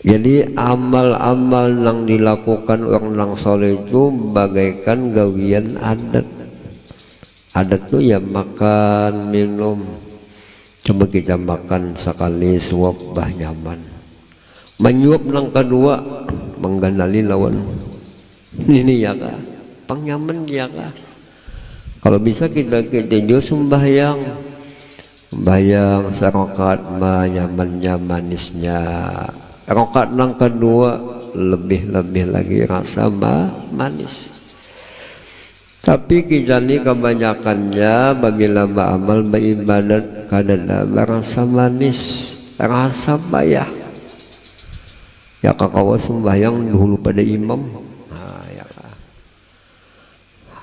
Jadi amal-amal yang dilakukan orang yang soleh itu bagaikan gawian adat. Adat itu ya makan, minum. Coba kita makan sekali suap bah nyaman. Menyuap yang kedua mengganali lawan. Ini ya kah? Pengnyaman ya kah? Kalau bisa kita juga sembahyang serokat nyamannya manisnya. Rokat yang kedua lebih lagi rasa manis. Tapi kita ini kebanyakannya bila beramal beribadat kadang rasa manis, rasa payah. Ya kakak sembahyang dulu pada imam. Ya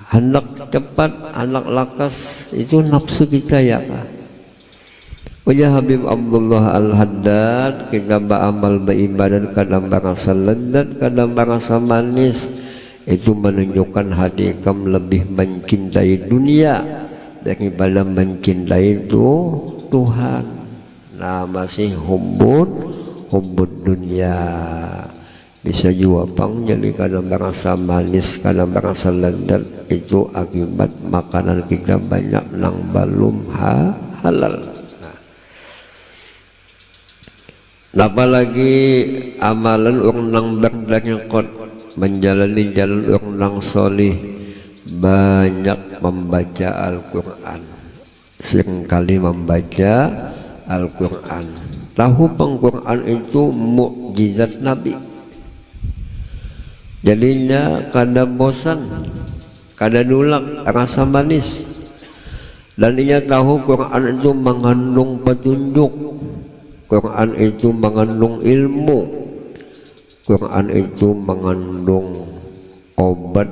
hendak cepat, hendak lakas, itu nafsu kita ya kak. Wajah Habib Abdullah Al-Haddad, kita beramal beribadat kadang merasa ledat, kadang merasa manis. Itu menunjukkan hati kamu lebih mencintai dunia daripada mencintai Tuhan. Nah masih hubbud dunia. Bisa juga pang jadi kadang merasa manis, kadang merasa ledat. Itu akibat makanan kita banyak nang belum halal. Apalagi amalan orang nang berdakwah menjalani jalan orang solih, banyak membaca Al-Quran, seringkali membaca Al-Quran. Tahu Al-Quran itu mukjizat Nabi, jadinya kada bosan, kada nulak rasa manis. Dan ia tahu Quran itu mengandung petunjuk, Quran itu mengandung ilmu, Quran itu mengandung obat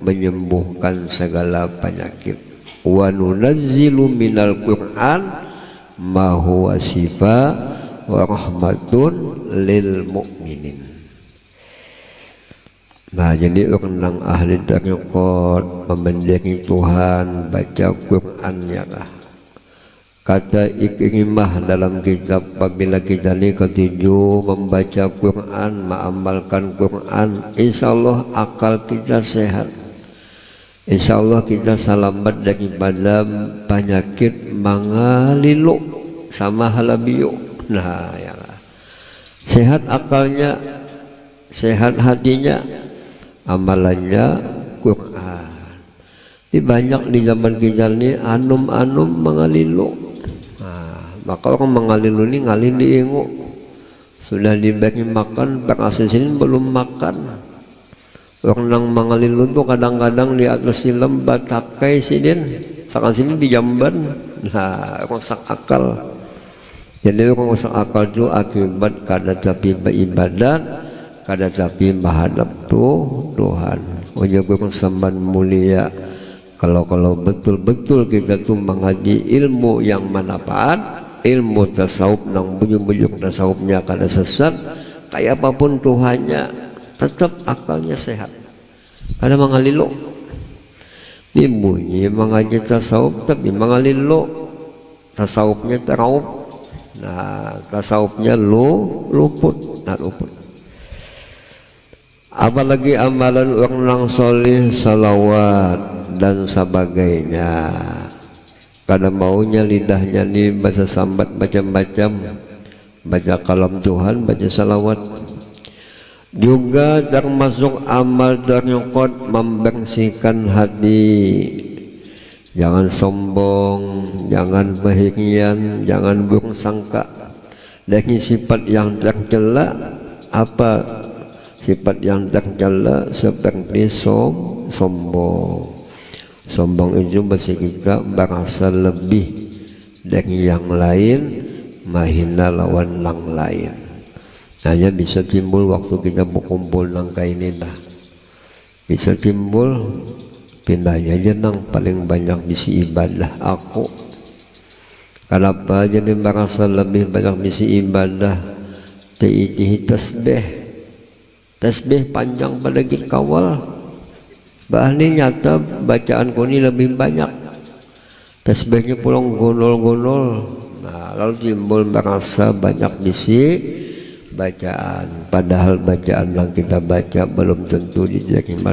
menyembuhkan segala penyakit. Wa nunazzilu minal Qur'an ma huwa syifa wa rahmatun lil mu'minin. Nah jadi orang ahli tarekat memendengi Tuhan, baca Quran ya lah. Kata Ikrimah dalam kitab, apabila kita ini ketujuh membaca Quran, mengamalkan Quran, insya Allah akal kita sehat, insya Allah kita selamat daripada penyakit mangalilu sama halabiyu. Nah ya, sehat akalnya, sehat hatinya, amalannya Quran. Ini banyak di zaman kita ini anum-anum mangalilu. Maka orang mengalil ini ngalil diingu, sudah dibagi makan, berhasil sini belum makan. Orang yang mengalil itu kadang-kadang di atas silam batakai sidin, sekarang sini di jamban. Nah, rusak akal. Jadi orang rusak akal itu akibat kada tapi beribadat, kada tapi menghadap Tuhan. Wajah samban mulia. Kalau betul-betul kita tuh mengaji ilmu yang manfaat, ilmu tasawuf nang bujung-bujung tasawufnya kada sesat, kayak apapun Tuhannya tetap akalnya sehat. Kada mangalilu. Dimbunyi mengaji tasawuf tapi mangalilu, tasawufnya teraup. Nah, tasawufnya luput, nah luput. Apalagi amalan orang soleh, salawat dan sebagainya. Kadang maunya lidahnya nih baca sambat macam-macam, baca kalam Tuhan, baca salawat. Juga termasuk amal dan nyokot membersihkan hati. Jangan sombong, jangan bahikian, jangan buruk sangka. Dari sifat yang tercela, apa sifat yang tercela seperti sombong. Sombong itu bahasa kita merasa lebih dari yang lain, mahina lawan yang lain. Hanya bisa timbul waktu kita berkumpul nang ini dah. Bisa timbul pindahnya aja nang paling banyak bisi ibadah aku. Kenapa jadi merasa lebih banyak bisi ibadah? Tiitihi tasbih. Tasbih panjang pada kita kawal. Bahani nyata bacaan kuni lebih banyak. Tasbihnya pulang gonol-gonol. Nah, lalu timbul merasa banyak bisi bacaan. Padahal bacaan yang kita baca belum tentu diterima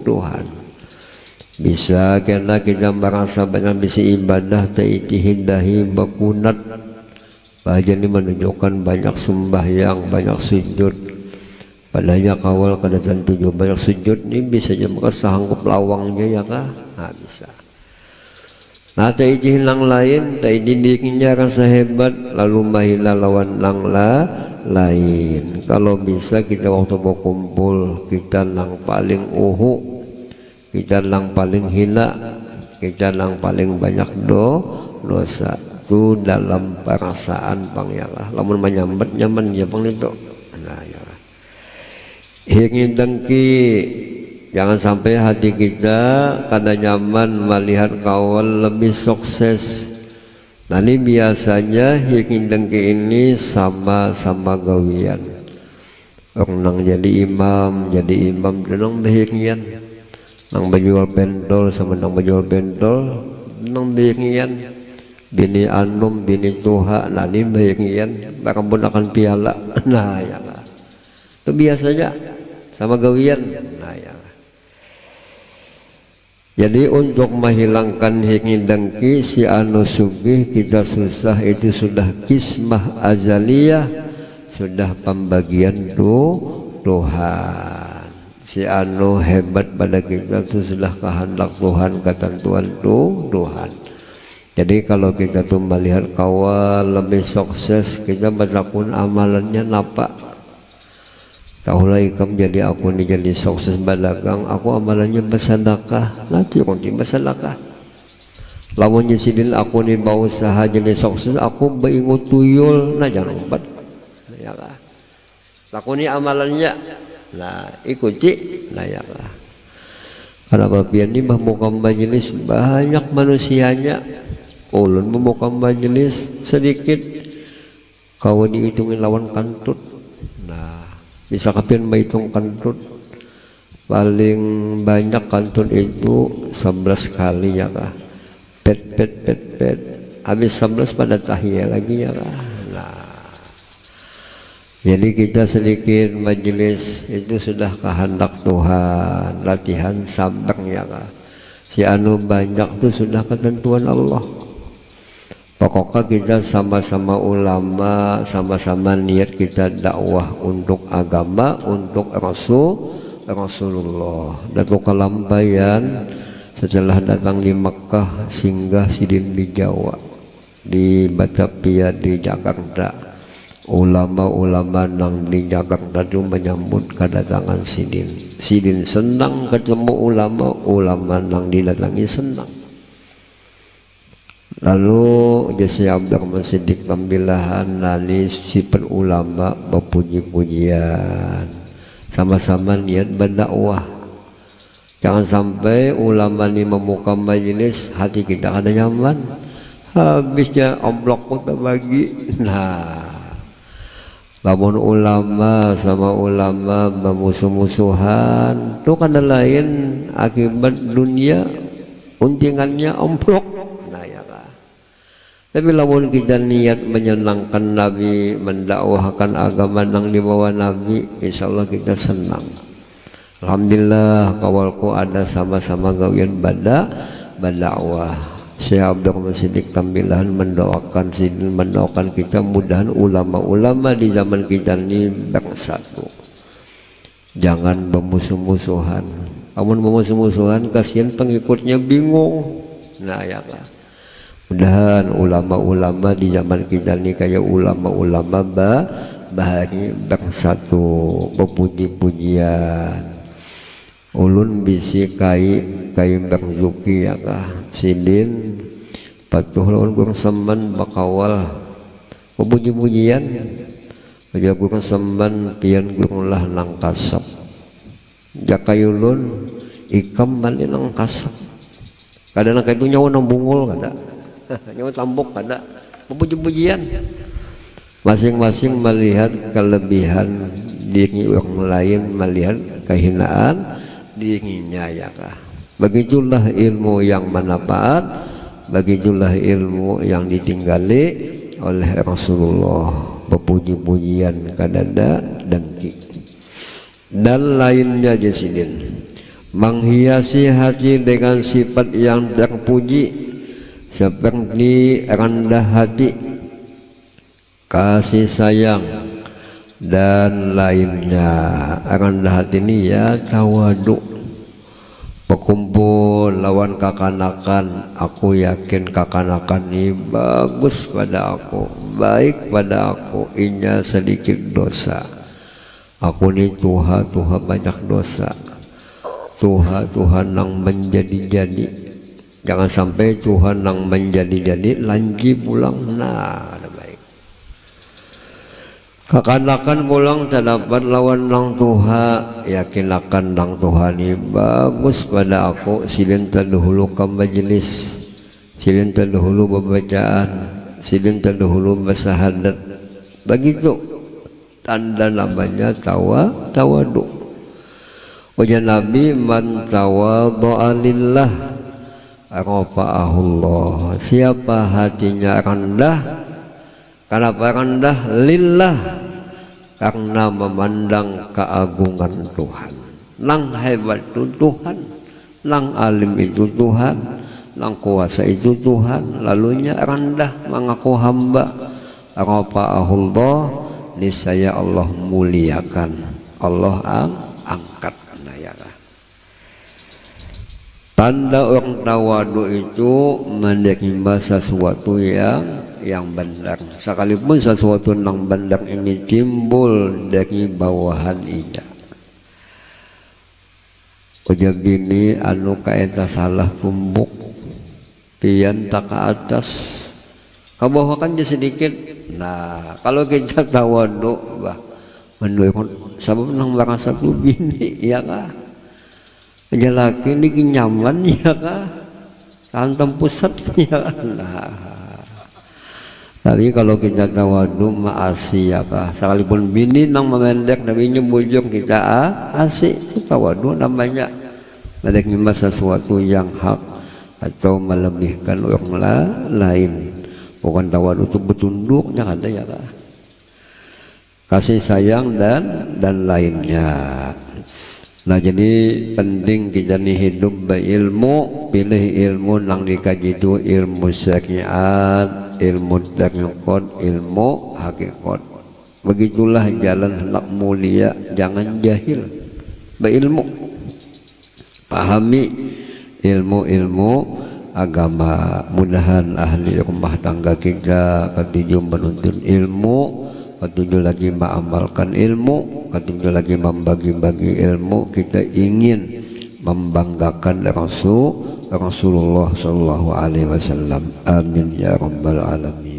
Tuhan. Bisa karena kita merasa banyak bisi ibadah taitihindahi bakunat. Bahagian ini menunjukkan banyak sembahyang, banyak sujud. Padahal kawal kada tentu juga banyak sujud ini bisa aja maka sanggup lawangnya ya kah? Nah, bisa. Nah, taitihin yang lain, taitihin dirinya rasa hebat lalu mahila lawan yang lain. Kalau bisa kita waktu berkumpul kita yang paling kita yang paling hina, kita yang paling banyak dosa itu dalam perasaan pangyalah. Lamun menyambat nyaman ya pang itu. Nah, ya. Ingin dengki, jangan sampai hati kita kada nyaman melihat kawan lebih sukses. Nah, ini biasanya ingin dengki ini sama-sama gawian. Orang jadi imam nang bahikian, nang menjual bentol sama nang menjual bentol, nang bahikian. Bini anum, bini tuha, nah ini bahikian, bakal akan piala. Nah, ya itu biasanya sama gawian. Nah, ya. Jadi untuk menghilangkan ingin dengki si anu sugih kita susah itu sudah kismah azaliyah, sudah pembagian Tuhan. Si anu hebat pada kita itu sudah kehendak Tuhan, ketentuan Tuhan. Jadi kalau kita tuh melihat kawan lebih sukses, kita berlakukan amalannya napa? Tahulah ikam jadi aku ni jadi sukses berdagang, aku amalannya bersedekah, nanti aku ni bersedekah. Lawannya sidin aku ni bau usaha jadi sukses, aku beringut tuyul, nah jangan lupa. Ya lah. Lakoni amalannya, nah ikuti, nah ya lah. Karena bagian ini membuka majelis banyak manusianya, ulun membuka majelis sedikit, kau dihitungin lawan kantut. Bisa kapan menghitung kantun paling banyak kantun itu 11 kali ya kah, pet habis 11 pada tahiyah lagi ya kah. Nah, jadi kita sedikit majelis itu sudah kehendak Tuhan, latihan sabar ya kah. Si anu banyak itu sudah ketentuan Allah. Pokoknya kita sama-sama ulama, sama-sama niat kita dakwah untuk agama, untuk Rasulullah. Datuk Kalambayan setelah datang di Mekah singgah sidin di Jawa, di Batavia di Jakarta. Ulama-ulama nang di Jakarta itu menyambut kedatangan sidin. Sidin senang ketemu ulama nang didatangi senang. Lalu jasa Abdurrahman Siddiq pembilahan nani sifat ulama berpuji-pujian, sama-sama niat berdakwah. Jangan sampai ulama ini membuka majelis hati kita ada nyaman, habisnya amplop kita bagi. Nah, bangun ulama sama ulama bermusuh-musuhan itu kan lain akibat dunia, untingannya amplop. Tapi lamun kita niat menyenangkan Nabi, mendakwahkan agama yang dibawa Nabi, insya Allah kita senang. Alhamdulillah kawalku ada sama-sama gawian berdakwah. Syekh Abdurrahman Siddiq Tambilan mendoakan kita mudahan ulama-ulama di zaman kita ini bersatu. Jangan bermusuh-musuhan. Amun bermusuh-musuhan kasihan pengikutnya bingung. Nah ya lah. Mudahan ulama-ulama di zaman kita ini kayak ulama-ulama bahagia bersatu, berpuji-pujian. Ulun bisi kai berzuki ya kah sidin patuh lawan kurang semen bakawal puji-pujian aja kurang semen pian kurang lah nang kasap jakayulun ikam balik nang kasap kadang itu nyawa nang bungul kada nyawa tambok kada puji-pujian masing-masing melihat kelebihan diri orang lain, melihat kehinaan dirinya ya kah. Begitulah ilmu yang manfaat, begitulah ilmu yang ditinggali oleh Rasulullah. Berpuji-pujian kadada dengki dan lainnya jasidin menghiasi hati dengan sifat yang terpuji seperti rendah hati, kasih sayang dan lainnya. Rendah hati ini ya tawadu, berkumpul lawan kakanakan. Aku yakin kakanakan ini bagus pada aku, baik pada aku, inya sedikit dosa. Aku ini Tuhan banyak dosa. Tuhan nang menjadi-jadi. Jangan sampai Tuhan nang menjadi-jadi lanji pulang. Nah kakanakan pulang terdapat lawan nang Tuhan, yakin akan nang Tuhan ini bagus pada aku. Silin terdahulu ke majelis, silin terdahulu pembacaan, silin terdahulu bersahadat. Begitu tanda namanya tawadu. Wajah Nabi man tawadha'a lillah rafa'ahullah. Siapa hatinya rendah, kenapa rendah? Lillah, karena memandang keagungan Tuhan. Nang hebat itu Tuhan, nang alim itu Tuhan, nang kuasa itu Tuhan. Lalunya rendah mengaku hamba. Rafa'ahullah, niscaya Allah muliakan, Allah angkat. Tanda orang tawadu itu menerima sesuatu yang benar, sekalipun sesuatu yang benar ini timbul dari bawahan ida. Ujab ini anu kaeta salah tumbuk pian tak ke atas kebawakan dia sedikit. Nah kalau kita tawadu menurut sabab nang merasa tu bini ya kah aja laki ini nyaman ya kah hantam pusat ya kah. Nah tapi kalau kita tawadu maasi ya kah, sekalipun bini nang memendek nabinya bujung kita asik tawadu namanya menerima sesuatu yang hak atau melebihkan orang lain. Bukan tawadu itu bertunduknya ada ya kah, kasih sayang dan lainnya. Nah jadi penting kita nih hidup berilmu, pilih ilmu nang dikaji itu ilmu syariat, ilmu dakwah, ilmu hakikat. Begitulah jalan hendak mulia, jangan jahil. Berilmu, pahami ilmu-ilmu agama. Mudahan ahli rumah tangga kita ketujuh menuntut ilmu, ketujuh lagi mengamalkan ilmu, ketujuh lagi membagi-bagi ilmu. Kita ingin membanggakan Rasulullah sallallahu alaihi wasallam. Amin ya rabbal alamin.